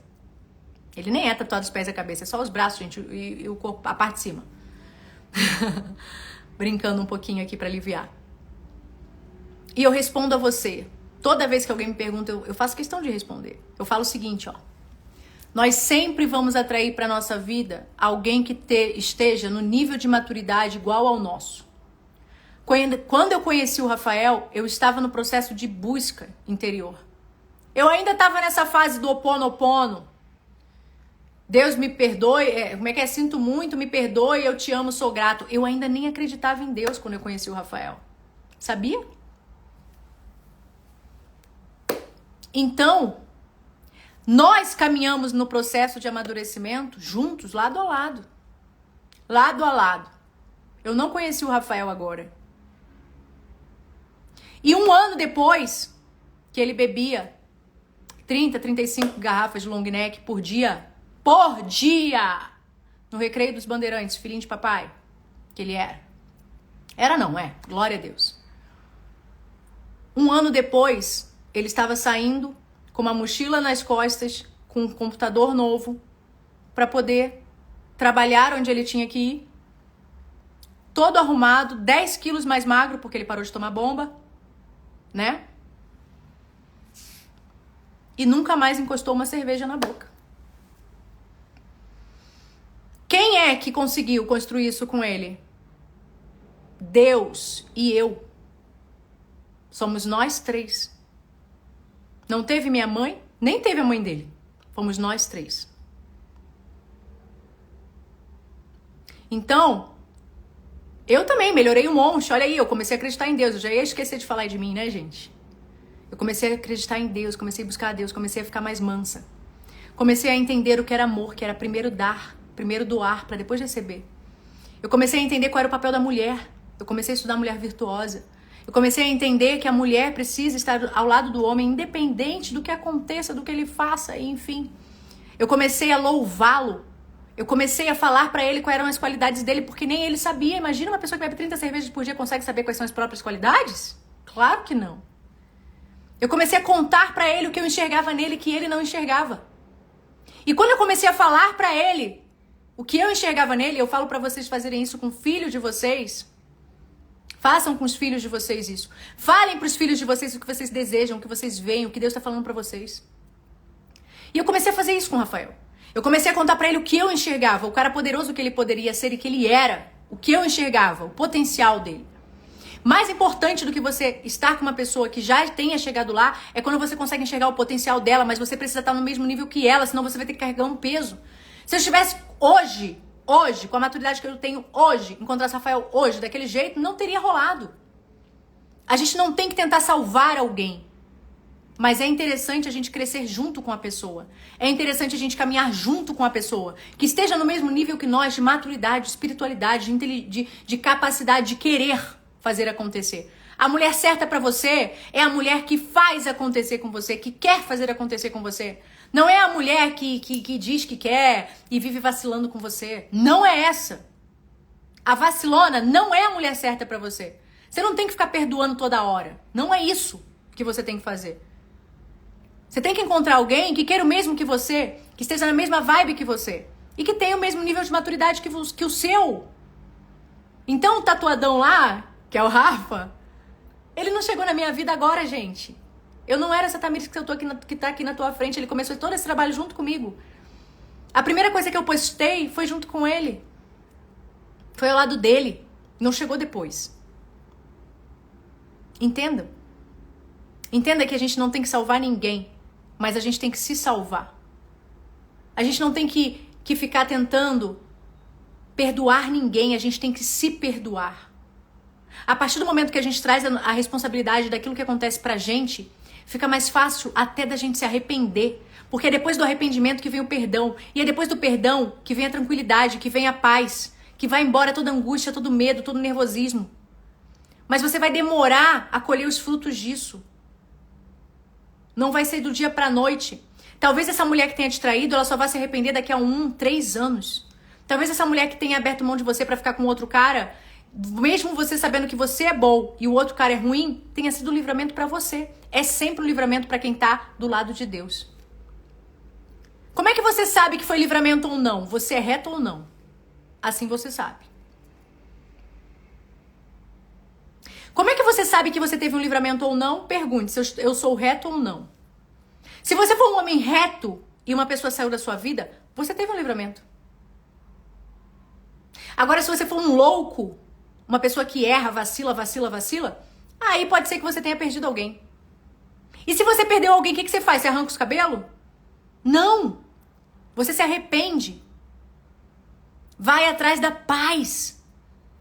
Ele nem é tatuado dos pés à cabeça, é só os braços, gente, e o corpo, a parte de cima. Brincando um pouquinho aqui pra aliviar. E eu respondo a você. Toda vez que alguém me pergunta, eu faço questão de responder. Eu falo o seguinte, ó. Nós sempre vamos atrair para nossa vida alguém que esteja no nível de maturidade igual ao nosso. Quando eu conheci o Rafael, eu estava no processo de busca interior. Eu ainda estava nessa fase do oponopono. Deus me perdoe, como é que é? Sinto muito, me perdoe, eu te amo, sou grato. Eu ainda nem acreditava em Deus quando eu conheci o Rafael. Sabia? Então, nós caminhamos no processo de amadurecimento juntos, lado a lado. Lado a lado. Eu não conheci o Rafael agora. E 1 ano depois que ele bebia 35 garrafas de long neck por dia, no Recreio dos Bandeirantes, filhinho de papai, que ele era. Era não, glória a Deus. 1 ano depois, ele estava saindo com uma mochila nas costas, com um computador novo, para poder trabalhar onde ele tinha que ir. Todo arrumado, 10 quilos mais magro, porque ele parou de tomar bomba, né? E nunca mais encostou uma cerveja na boca. Quem é que conseguiu construir isso com ele? Deus e eu. Somos nós 3. Não teve minha mãe, nem teve a mãe dele. Fomos nós 3. Então, eu também melhorei um monte. Olha aí, eu comecei a acreditar em Deus. Eu já ia esquecer de falar de mim, né, gente? Eu comecei a acreditar em Deus, comecei a buscar a Deus, comecei a ficar mais mansa. Comecei a entender o que era amor, que era primeiro dar, primeiro doar, para depois receber. Eu comecei a entender qual era o papel da mulher. Eu comecei a estudar mulher virtuosa. Eu comecei a entender que a mulher precisa estar ao lado do homem, independente do que aconteça, do que ele faça, enfim. Eu comecei a louvá-lo. Eu comecei a falar pra ele quais eram as qualidades dele, porque nem ele sabia. Imagina uma pessoa que bebe 30 cervejas por dia consegue saber quais são as próprias qualidades? Claro que não. Eu comecei a contar pra ele o que eu enxergava nele que ele não enxergava. E quando eu comecei a falar pra ele o que eu enxergava nele, eu falo pra vocês fazerem isso com o filho de vocês. Façam com os filhos de vocês isso. Falem pros filhos de vocês o que vocês desejam, o que vocês veem, o que Deus tá falando pra vocês. E eu comecei a fazer isso com o Rafael. Eu comecei a contar pra ele o que eu enxergava, o cara poderoso que ele poderia ser e que ele era. O que eu enxergava, o potencial dele. Mais importante do que você estar com uma pessoa que já tenha chegado lá é quando você consegue enxergar o potencial dela, mas você precisa estar no mesmo nível que ela, senão você vai ter que carregar um peso. Se eu estivesse hoje, com a maturidade que eu tenho hoje, encontrasse Rafael hoje, daquele jeito, não teria rolado. A gente não tem que tentar salvar alguém. Mas é interessante a gente crescer junto com a pessoa. É interessante a gente caminhar junto com a pessoa. Que esteja no mesmo nível que nós, de maturidade, de espiritualidade, de capacidade de querer fazer acontecer. A mulher certa pra você é a mulher que faz acontecer com você, que quer fazer acontecer com você. Não é a mulher que diz que quer e vive vacilando com você. Não é essa. A vacilona não é a mulher certa pra você. Você não tem que ficar perdoando toda hora. Não é isso que você tem que fazer. Você tem que encontrar alguém que queira o mesmo que você, que esteja na mesma vibe que você e que tenha o mesmo nível de maturidade que o seu. Então o tatuadão lá, que é o Rafa, ele não chegou na minha vida agora, gente. Eu não era essa Tamires que tá aqui na tua frente. Ele começou todo esse trabalho junto comigo. A primeira coisa que eu postei foi junto com ele. Foi ao lado dele. Não chegou depois. Entenda. Entenda que a gente não tem que salvar ninguém, mas a gente tem que se salvar. A gente não tem que ficar tentando perdoar ninguém, a gente tem que se perdoar. A partir do momento que a gente traz a responsabilidade daquilo que acontece pra gente, fica mais fácil até da gente se arrepender. Porque é depois do arrependimento que vem o perdão. E é depois do perdão que vem a tranquilidade, que vem a paz, que vai embora toda angústia, todo medo, todo nervosismo. Mas você vai demorar a colher os frutos disso. Não vai ser do dia pra noite. Talvez essa mulher que tenha te traído, ela só vai se arrepender daqui a 3 anos. Talvez essa mulher que tenha aberto mão de você pra ficar com outro cara, mesmo você sabendo que você é bom e o outro cara é ruim, tenha sido um livramento pra você. É sempre um livramento pra quem tá do lado de Deus. Como é que você sabe que foi livramento ou não? Você é reto ou não? Assim você sabe. Como é que você sabe que você teve um livramento ou não? Pergunte se eu sou reto ou não. Se você for um homem reto e uma pessoa saiu da sua vida, você teve um livramento. Agora, se você for um louco, uma pessoa que erra, vacila, aí pode ser que você tenha perdido alguém. E se você perdeu alguém, o que você faz? Você arranca os cabelos? Não! Você se arrepende. Vai atrás da paz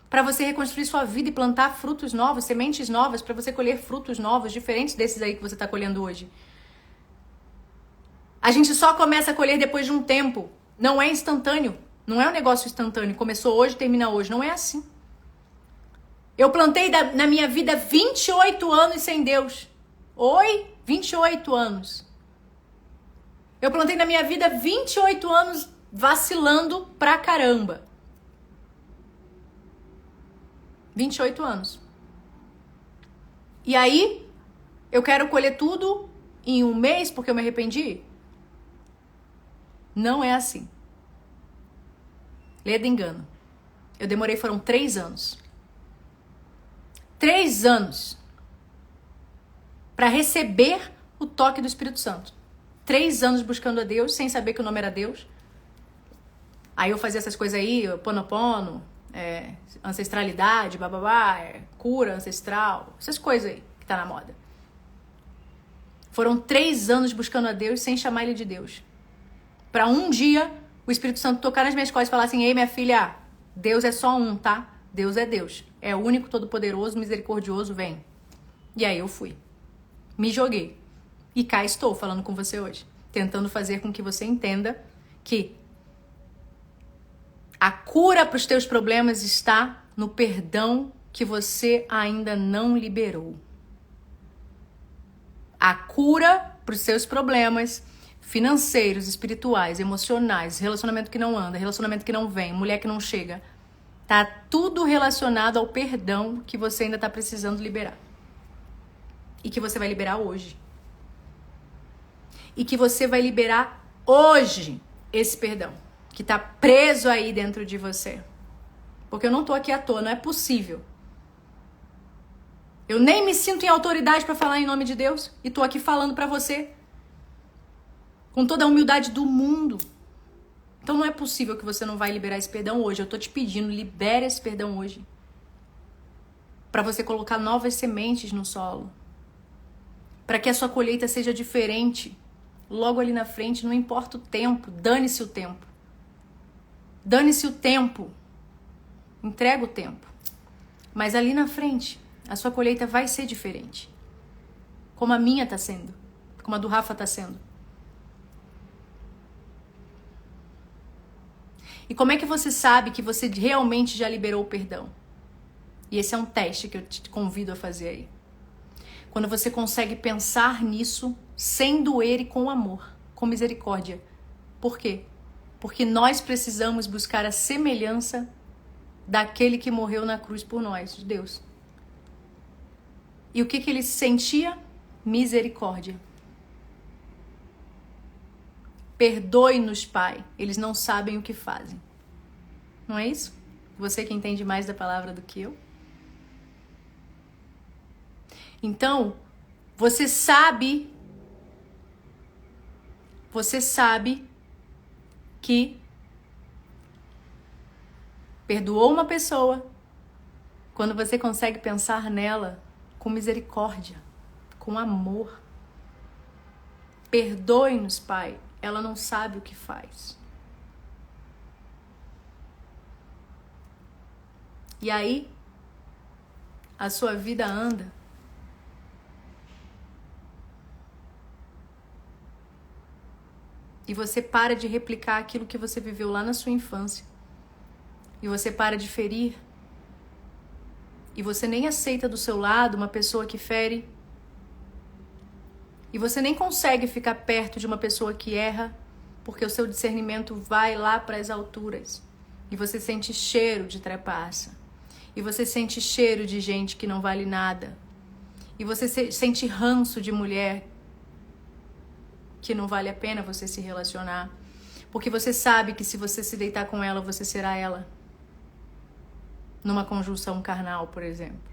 para você reconstruir sua vida e plantar frutos novos, sementes novas, para você colher frutos novos, diferentes desses aí que você está colhendo hoje. A gente só começa a colher depois de um tempo. Não é instantâneo. Não é um negócio instantâneo. Começou hoje, termina hoje. Não é assim. Eu plantei na minha vida 28 anos sem Deus. Oi? 28 anos. Eu plantei na minha vida 28 anos vacilando pra caramba. 28 anos. E aí, eu quero colher tudo em um mês porque eu me arrependi? Não é assim. Lê de engano. Eu demorei, foram 3 anos. 3 anos para receber o toque do Espírito Santo. 3 anos buscando a Deus, sem saber que o nome era Deus. Aí eu fazia essas coisas aí, ponopono, ancestralidade, bababá, cura ancestral, essas coisas aí que tá na moda. Foram 3 anos buscando a Deus sem chamar ele de Deus. Para um dia o Espírito Santo tocar nas minhas costas e falar assim: ei, minha filha, Deus é só um, tá? Deus é Deus. É o único, todo-poderoso, misericordioso, vem. E aí eu fui. Me joguei. E cá estou falando com você hoje. Tentando fazer com que você entenda que a cura para os teus problemas está no perdão que você ainda não liberou. A cura para os seus problemas financeiros, espirituais, emocionais, relacionamento que não anda, relacionamento que não vem, mulher que não chega, tá tudo relacionado ao perdão que você ainda tá precisando liberar. E que você vai liberar hoje. E que você vai liberar hoje esse perdão que tá preso aí dentro de você. Porque eu não tô aqui à toa, não é possível. Eu nem me sinto em autoridade para falar em nome de Deus e tô aqui falando para você com toda a humildade do mundo. Então não é possível que você não vai liberar esse perdão hoje. Eu tô te pedindo, libere esse perdão hoje. Para você colocar novas sementes no solo. Para que a sua colheita seja diferente. Logo ali na frente, não importa o tempo, dane-se o tempo. Dane-se o tempo. Entrega o tempo. Mas ali na frente, a sua colheita vai ser diferente. Como a minha tá sendo. Como a do Rafa tá sendo. E como é que você sabe que você realmente já liberou o perdão? E esse é um teste que eu te convido a fazer aí. Quando você consegue pensar nisso sem doer e com amor, com misericórdia. Por quê? Porque nós precisamos buscar a semelhança daquele que morreu na cruz por nós, de Deus. E o que ele sentia? Misericórdia. Perdoe-nos, Pai, eles não sabem o que fazem. Não é isso? Você que entende mais da palavra do que eu? Então, você sabe que perdoou uma pessoa quando você consegue pensar nela com misericórdia, com amor. Perdoe-nos, Pai, ela não sabe o que faz. E aí, a sua vida anda. E você para de replicar aquilo que você viveu lá na sua infância. E você para de ferir. E você nem aceita do seu lado uma pessoa que fere. E você nem consegue ficar perto de uma pessoa que erra, porque o seu discernimento vai lá para as alturas. E você sente cheiro de trapaça. E você sente cheiro de gente que não vale nada. E você sente ranço de mulher que não vale a pena você se relacionar. Porque você sabe que se você se deitar com ela, você será ela. Numa conjunção carnal, por exemplo.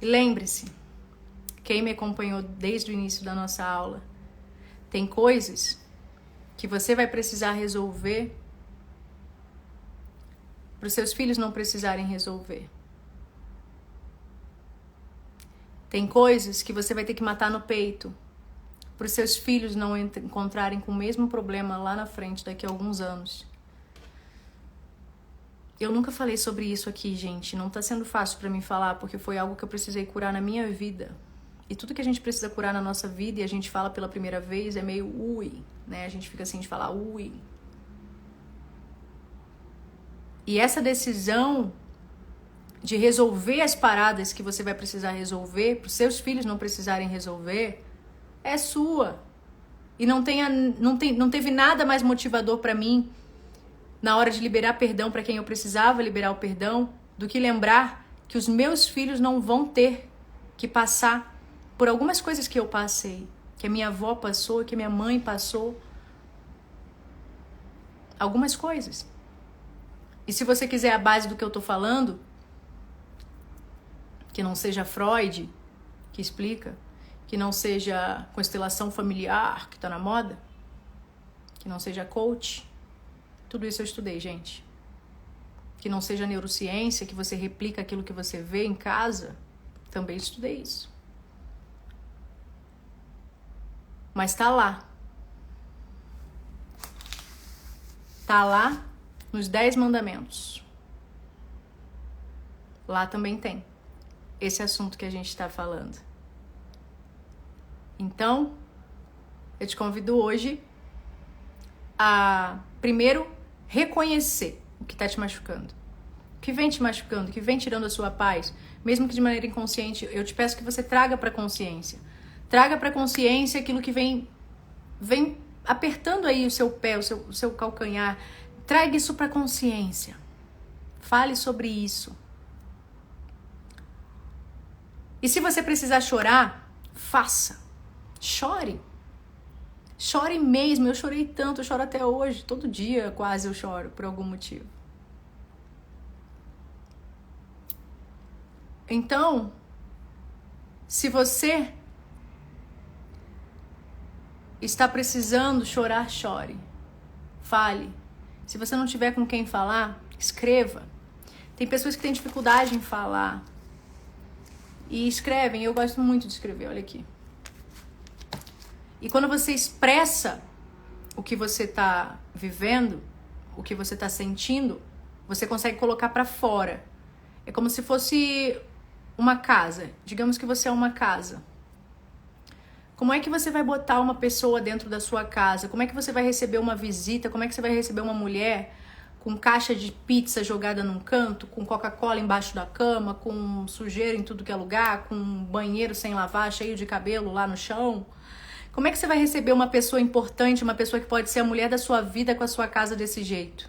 E lembre-se, quem me acompanhou desde o início da nossa aula, tem coisas que você vai precisar resolver para os seus filhos não precisarem resolver. Tem coisas que você vai ter que matar no peito para os seus filhos não encontrarem com o mesmo problema lá na frente daqui a alguns anos. Eu nunca falei sobre isso aqui, gente. Não tá sendo fácil para mim falar, porque foi algo que eu precisei curar na minha vida. E tudo que a gente precisa curar na nossa vida e a gente fala pela primeira vez é meio ui, né? A gente fica assim de falar ui. E essa decisão de resolver as paradas que você vai precisar resolver, para os seus filhos não precisarem resolver, é sua. E não teve nada mais motivador para mim na hora de liberar perdão para quem eu precisava liberar o perdão, do que lembrar que os meus filhos não vão ter que passar por algumas coisas que eu passei, que a minha avó passou, que a minha mãe passou. Algumas coisas. E se você quiser a base do que eu tô falando, que não seja Freud, que explica, que não seja constelação familiar, que tá na moda, que não seja coach, tudo isso eu estudei, gente. Que não seja neurociência, que você replica aquilo que você vê em casa, também estudei isso. Mas tá lá. Tá lá nos 10 mandamentos. Lá também tem esse assunto que a gente está falando. Então, eu te convido hoje a, primeiro, reconhecer o que está te machucando. O que vem te machucando, o que vem tirando a sua paz, mesmo que de maneira inconsciente, eu te peço que você traga para consciência. Traga para consciência aquilo que vem apertando aí o seu pé, o seu calcanhar. Traga isso para consciência. Fale sobre isso. E se você precisar chorar, faça. Chore. Chore mesmo. Eu chorei tanto, eu choro até hoje. Todo dia quase eu choro por algum motivo. Então, se você está precisando chorar, chore. Fale. Se você não tiver com quem falar, escreva. Tem pessoas que têm dificuldade em falar e escrevem. Eu gosto muito de escrever, olha aqui. E quando você expressa o que você está vivendo, o que você está sentindo, você consegue colocar para fora. É como se fosse uma casa. Digamos que você é uma casa. Como é que você vai botar uma pessoa dentro da sua casa? Como é que você vai receber uma visita? Como é que você vai receber uma mulher com caixa de pizza jogada num canto, com Coca-Cola embaixo da cama, com sujeira em tudo que é lugar, com um banheiro sem lavar, cheio de cabelo lá no chão? Como é que você vai receber uma pessoa importante, uma pessoa que pode ser a mulher da sua vida com a sua casa desse jeito?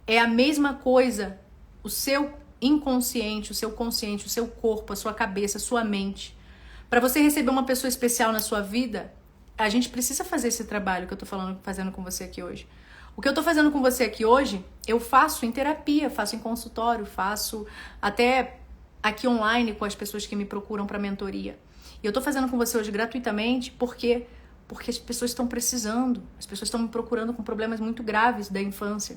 É a mesma coisa, o seu inconsciente, o seu consciente, o seu corpo, a sua cabeça, a sua mente. Para você receber uma pessoa especial na sua vida, a gente precisa fazer esse trabalho que eu tô fazendo com você aqui hoje. O que eu tô fazendo com você aqui hoje, eu faço em terapia, faço em consultório, faço até aqui online com as pessoas que me procuram para mentoria. E eu tô fazendo com você hoje gratuitamente porque as pessoas estão precisando, as pessoas estão me procurando com problemas muito graves da infância.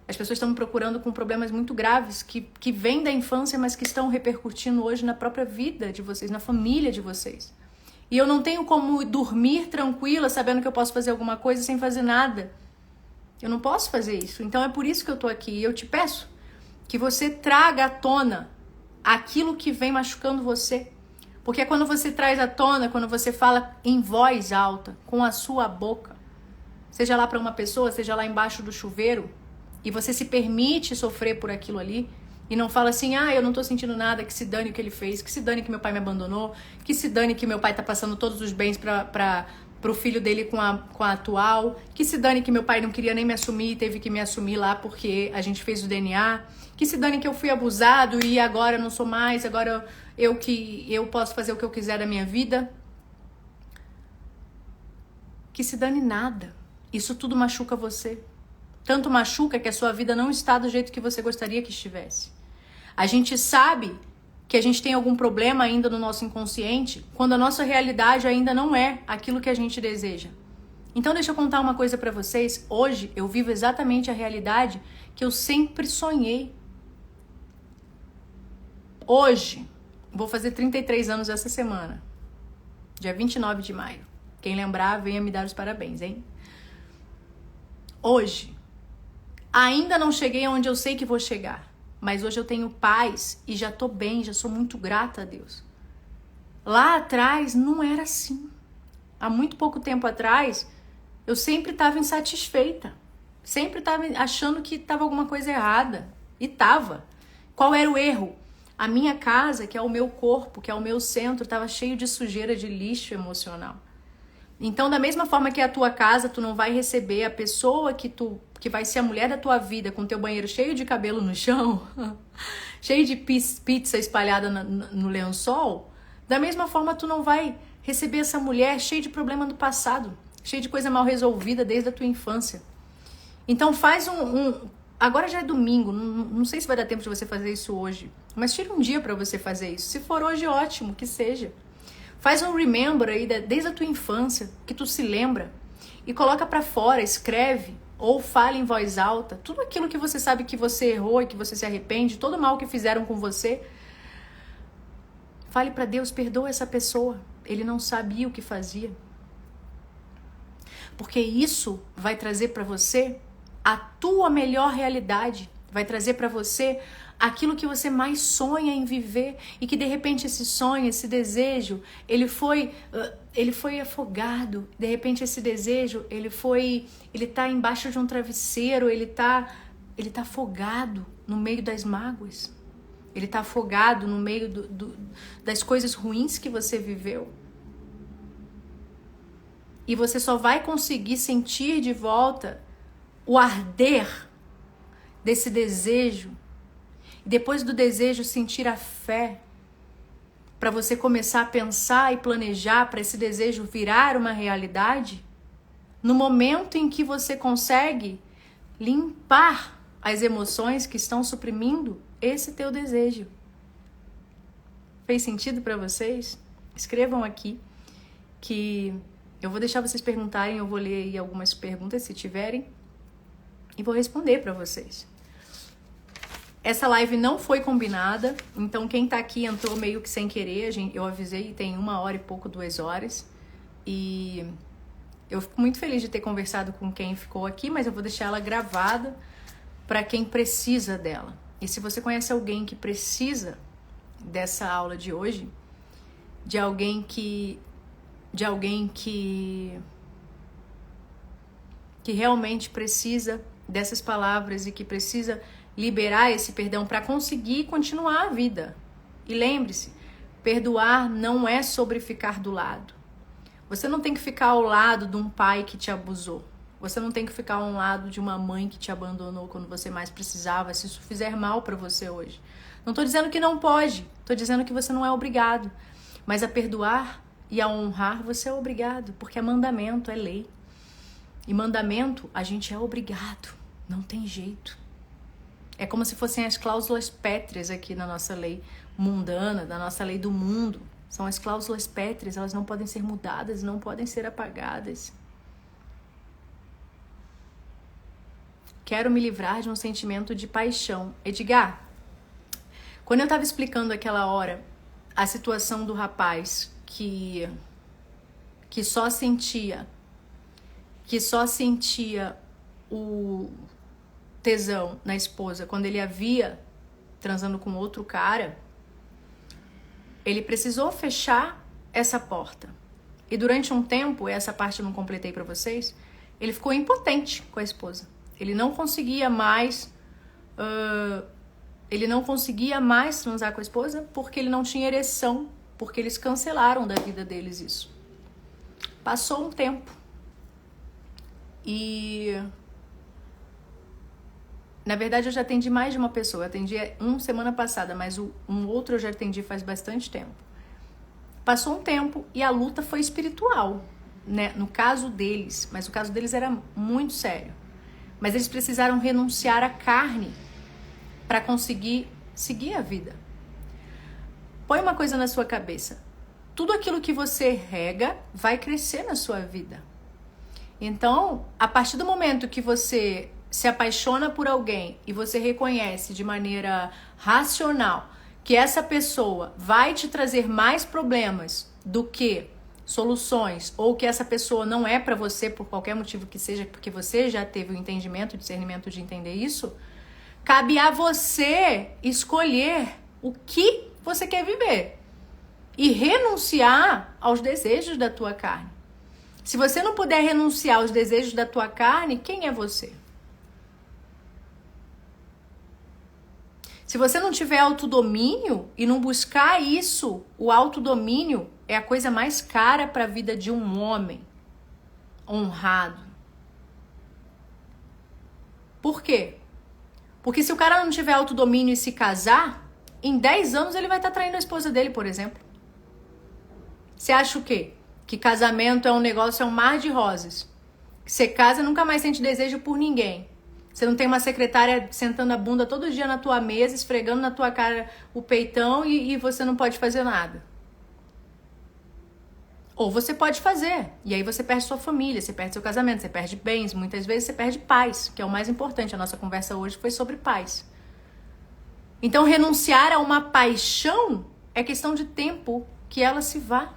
As pessoas estão me procurando com problemas muito graves que vêm da infância, mas que estão repercutindo hoje na própria vida de vocês, na família de vocês. E eu não tenho como dormir tranquila sabendo que eu posso fazer alguma coisa sem fazer nada. Eu não posso fazer isso. Então é por isso que eu tô aqui. E eu te peço que você traga à tona aquilo que vem machucando você. Porque é quando você traz à tona, quando você fala em voz alta, com a sua boca, seja lá para uma pessoa, seja lá embaixo do chuveiro, e você se permite sofrer por aquilo ali, e não fala assim, eu não tô sentindo nada, que se dane o que ele fez, que se dane que meu pai me abandonou, que se dane que meu pai tá passando todos os bens pro filho dele com a atual, que se dane que meu pai não queria nem me assumir e teve que me assumir lá porque a gente fez o DNA, que se dane que eu fui abusado e agora eu não sou mais, agora eu posso fazer o que eu quiser da minha vida. Que se dane nada. Isso tudo machuca você. Tanto machuca que a sua vida não está do jeito que você gostaria que estivesse. A gente sabe que a gente tem algum problema ainda no nosso inconsciente quando a nossa realidade ainda não é aquilo que a gente deseja. Então deixa eu contar uma coisa pra vocês. Hoje eu vivo exatamente a realidade que eu sempre sonhei. Hoje, vou fazer 33 anos essa semana. Dia 29 de maio. Quem lembrar, venha me dar os parabéns, hein? Hoje, ainda não cheguei aonde eu sei que vou chegar, mas hoje eu tenho paz e já tô bem, já sou muito grata a Deus. Lá atrás não era assim. Há muito pouco tempo atrás, eu sempre estava insatisfeita, sempre estava achando que estava alguma coisa errada, e estava. Qual era o erro? A minha casa, que é o meu corpo, que é o meu centro, estava cheio de sujeira, de lixo emocional. Então, da mesma forma que a tua casa, tu não vai receber a pessoa que vai ser a mulher da tua vida com teu banheiro cheio de cabelo no chão, cheio de pizza espalhada no lençol, da mesma forma tu não vai receber essa mulher cheia de problema do passado, cheia de coisa mal resolvida desde a tua infância. Então faz agora já é domingo, não sei se vai dar tempo de você fazer isso hoje, mas tira um dia pra você fazer isso. Se for hoje, ótimo, que seja. Faz um remember aí desde a tua infância, que tu se lembra, e coloca pra fora, escreve, ou fala em voz alta, tudo aquilo que você sabe que você errou e que você se arrepende, todo o mal que fizeram com você. Fale pra Deus, perdoa essa pessoa, ele não sabia o que fazia. Porque isso vai trazer pra você a tua melhor realidade, vai trazer pra você aquilo que você mais sonha em viver e que de repente esse sonho, esse desejo, ele foi afogado. De repente esse desejo, ele tá embaixo de um travesseiro, ele tá afogado no meio das mágoas. Ele tá afogado no meio das coisas ruins que você viveu. E você só vai conseguir sentir de volta o arder desse desejo. Depois do desejo, sentir a fé para você começar a pensar e planejar para esse desejo virar uma realidade, no momento em que você consegue limpar as emoções que estão suprimindo esse teu desejo. Fez sentido para vocês? Escrevam aqui que eu vou deixar vocês perguntarem, eu vou ler aí algumas perguntas se tiverem e vou responder para vocês. Essa live não foi combinada, então quem tá aqui entrou meio que sem querer, eu avisei, tem 1 hora e pouco, 2 horas, e eu fico muito feliz de ter conversado com quem ficou aqui, mas eu vou deixar ela gravada para quem precisa dela. E se você conhece alguém que precisa dessa aula de hoje, de alguém que de alguém que realmente precisa dessas palavras e que precisa liberar esse perdão para conseguir continuar a vida. E lembre-se, perdoar não é sobre ficar do lado. Você não tem que ficar ao lado de um pai que te abusou. Você não tem que ficar ao lado de uma mãe que te abandonou quando você mais precisava, se isso fizer mal para você hoje. Não estou dizendo que não pode, estou dizendo que você não é obrigado. Mas a perdoar e a honrar você é obrigado, porque é mandamento, é lei. E mandamento a gente é obrigado, não tem jeito. É como se fossem as cláusulas pétreas aqui na nossa lei mundana, da nossa lei do mundo. São as cláusulas pétreas, elas não podem ser mudadas, não podem ser apagadas. Quero me livrar de um sentimento de paixão. Edgar, quando eu estava explicando aquela hora a situação do rapaz que só sentia o tesão na esposa quando ele a via transando com outro cara, ele precisou fechar essa porta. E durante um tempo, essa parte eu não completei para vocês, ele ficou impotente com a esposa. Ele não conseguia mais transar com a esposa porque ele não tinha ereção, porque eles cancelaram da vida deles isso. Passou um tempo e na verdade eu já atendi mais de uma pessoa. Eu atendi semana passada, mas um outro eu já atendi faz bastante tempo. Passou um tempo e a luta foi espiritual, né? No caso deles, mas o caso deles era muito sério. Mas eles precisaram renunciar à carne para conseguir seguir a vida. Põe uma coisa na sua cabeça. Tudo aquilo que você rega vai crescer na sua vida. Então, a partir do momento que você se apaixona por alguém e você reconhece de maneira racional que essa pessoa vai te trazer mais problemas do que soluções, ou que essa pessoa não é para você por qualquer motivo que seja, porque você já teve o entendimento, o discernimento de entender isso, cabe a você escolher o que você quer viver e renunciar aos desejos da tua carne. Se você não puder renunciar aos desejos da tua carne, quem é você? Se você não tiver autodomínio e não buscar isso, o autodomínio é a coisa mais cara para a vida de um homem honrado. Por quê? Porque se o cara não tiver autodomínio e se casar, em 10 anos ele vai estar traindo a esposa dele, por exemplo. Você acha o quê? Que casamento é um negócio, é um mar de rosas. Que você casa e nunca mais sente desejo por ninguém. Você não tem uma secretária sentando a bunda todo dia na tua mesa, esfregando na tua cara o peitão e você não pode fazer nada. Ou você pode fazer, e aí você perde sua família, você perde seu casamento, você perde bens, muitas vezes você perde paz, que é o mais importante. A nossa conversa hoje foi sobre paz. Então, renunciar a uma paixão é questão de tempo que ela se vá.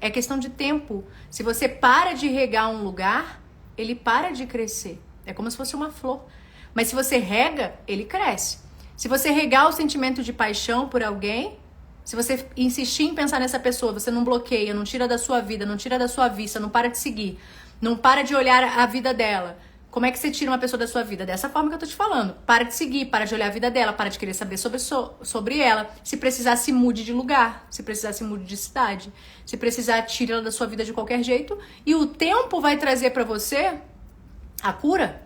É questão de tempo. Se você para de regar um lugar, ele para de crescer. É como se fosse uma flor. Mas se você rega, ele cresce. Se você regar o sentimento de paixão por alguém, se você insistir em pensar nessa pessoa, você não bloqueia, não tira da sua vida, não tira da sua vista, não para de seguir, não para de olhar a vida dela. Como é que você tira uma pessoa da sua vida? Dessa forma que eu tô te falando. Para de seguir, para de olhar a vida dela, para de querer saber sobre ela. Se precisar, se mude de lugar. Se precisar, se mude de cidade. Se precisar, tire ela da sua vida de qualquer jeito. E o tempo vai trazer pra você a cura.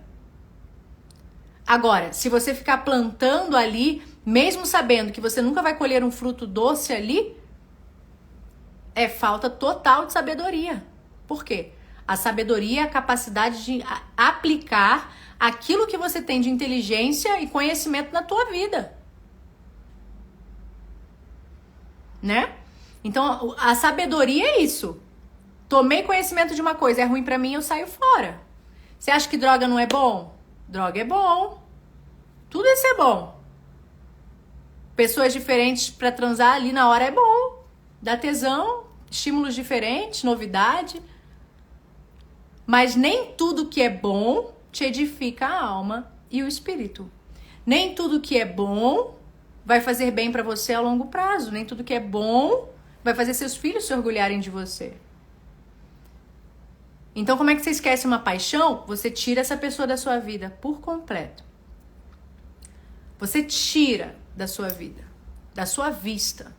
Agora, se você ficar plantando ali, mesmo sabendo que você nunca vai colher um fruto doce ali, é falta total de sabedoria. Por quê? A sabedoria é a capacidade de aplicar aquilo que você tem de inteligência e conhecimento na tua vida. Né? Então, a sabedoria é isso. Tomei conhecimento de uma coisa, é ruim pra mim, eu saio fora. Você acha que droga não é bom? Droga é bom. Tudo isso é bom. Pessoas diferentes pra transar ali na hora é bom. Dá tesão, estímulos diferentes, novidade. Mas nem tudo que é bom te edifica a alma e o espírito. Nem tudo que é bom vai fazer bem pra você a longo prazo. Nem tudo que é bom vai fazer seus filhos se orgulharem de você. Então, como é que você esquece uma paixão? Você tira essa pessoa da sua vida por completo. Você tira da sua vida, da sua vista.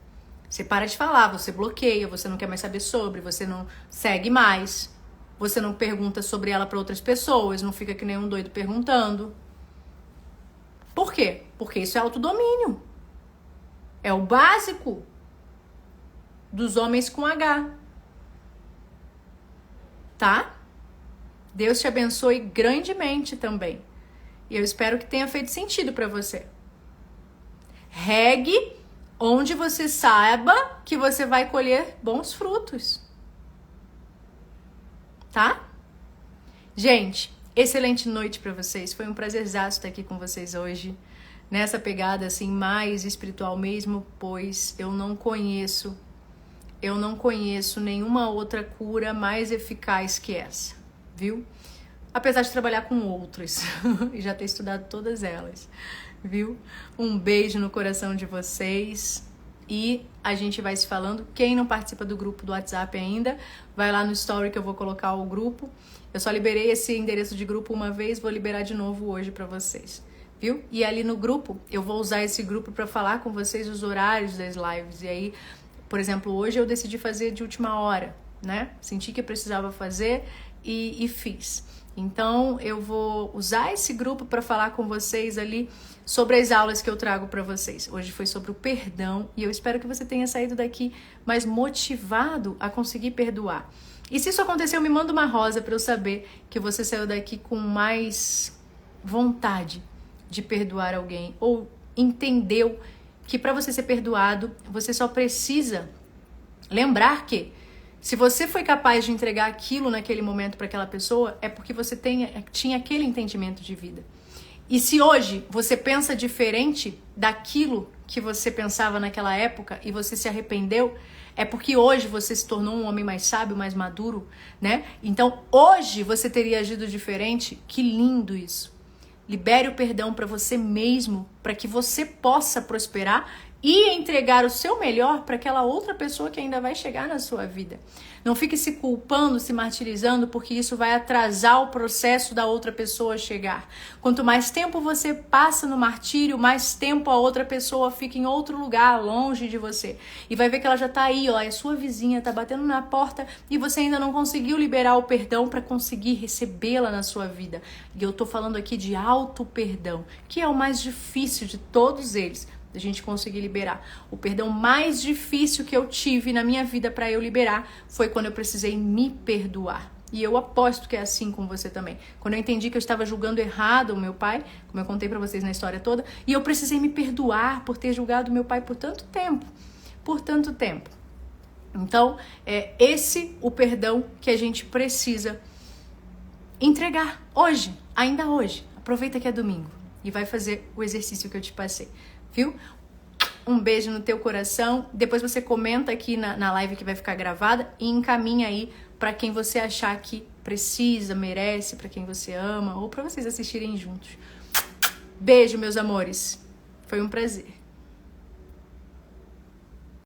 Você para de falar, você bloqueia, você não quer mais saber sobre, você não segue mais, você não pergunta sobre ela para outras pessoas, não fica que nem um doido perguntando. Por quê? Porque isso é autodomínio. É o básico dos homens com H. Tá? Deus te abençoe grandemente também. E eu espero que tenha feito sentido para você. Regue onde você saiba que você vai colher bons frutos. Tá? Gente, excelente noite para vocês. Foi um prazerzaço estar aqui com vocês hoje. Nessa pegada assim mais espiritual mesmo, pois eu não conheço nenhuma outra cura mais eficaz que essa, viu? Apesar de trabalhar com outras e já ter estudado todas elas, viu? Um beijo no coração de vocês e a gente vai se falando. Quem não participa do grupo do WhatsApp ainda, vai lá no story que eu vou colocar o grupo. Eu só liberei esse endereço de grupo uma vez, vou liberar de novo hoje para vocês, viu? E ali no grupo, eu vou usar esse grupo para falar com vocês os horários das lives. E aí, por exemplo, hoje eu decidi fazer de última hora, né? Senti que eu precisava fazer e fiz. Então, eu vou usar esse grupo para falar com vocês ali sobre as aulas que eu trago para vocês. Hoje foi sobre o perdão e eu espero que você tenha saído daqui mais motivado a conseguir perdoar. E se isso aconteceu, me manda uma rosa para eu saber que você saiu daqui com mais vontade de perdoar alguém ou entendeu que para você ser perdoado, você só precisa lembrar que se você foi capaz de entregar aquilo naquele momento para aquela pessoa, é porque você tinha aquele entendimento de vida. E se hoje você pensa diferente daquilo que você pensava naquela época e você se arrependeu, é porque hoje você se tornou um homem mais sábio, mais maduro, né? Então hoje você teria agido diferente. Que lindo isso. Libere o perdão para você mesmo, para que você possa prosperar e entregar o seu melhor para aquela outra pessoa que ainda vai chegar na sua vida. Não fique se culpando, se martirizando, porque isso vai atrasar o processo da outra pessoa chegar. Quanto mais tempo você passa no martírio, mais tempo a outra pessoa fica em outro lugar, longe de você. E vai ver que ela já tá aí, ó, é sua vizinha, tá batendo na porta e você ainda não conseguiu liberar o perdão para conseguir recebê-la na sua vida. E eu tô falando aqui de auto-perdão, que é o mais difícil de todos eles. A gente conseguir liberar. O perdão mais difícil que eu tive na minha vida para eu liberar foi quando eu precisei me perdoar. E eu aposto que é assim com você também. Quando eu entendi que eu estava julgando errado o meu pai, como eu contei para vocês na história toda, e eu precisei me perdoar por ter julgado o meu pai por tanto tempo. Por tanto tempo. Então, é esse o perdão que a gente precisa entregar hoje, ainda hoje. Aproveita que é domingo e vai fazer o exercício que eu te passei. Viu? Um beijo no teu coração. Depois você comenta aqui na live que vai ficar gravada e encaminha aí para quem você achar que precisa, merece, para quem você ama ou para vocês assistirem juntos. Beijo, meus amores. Foi um prazer.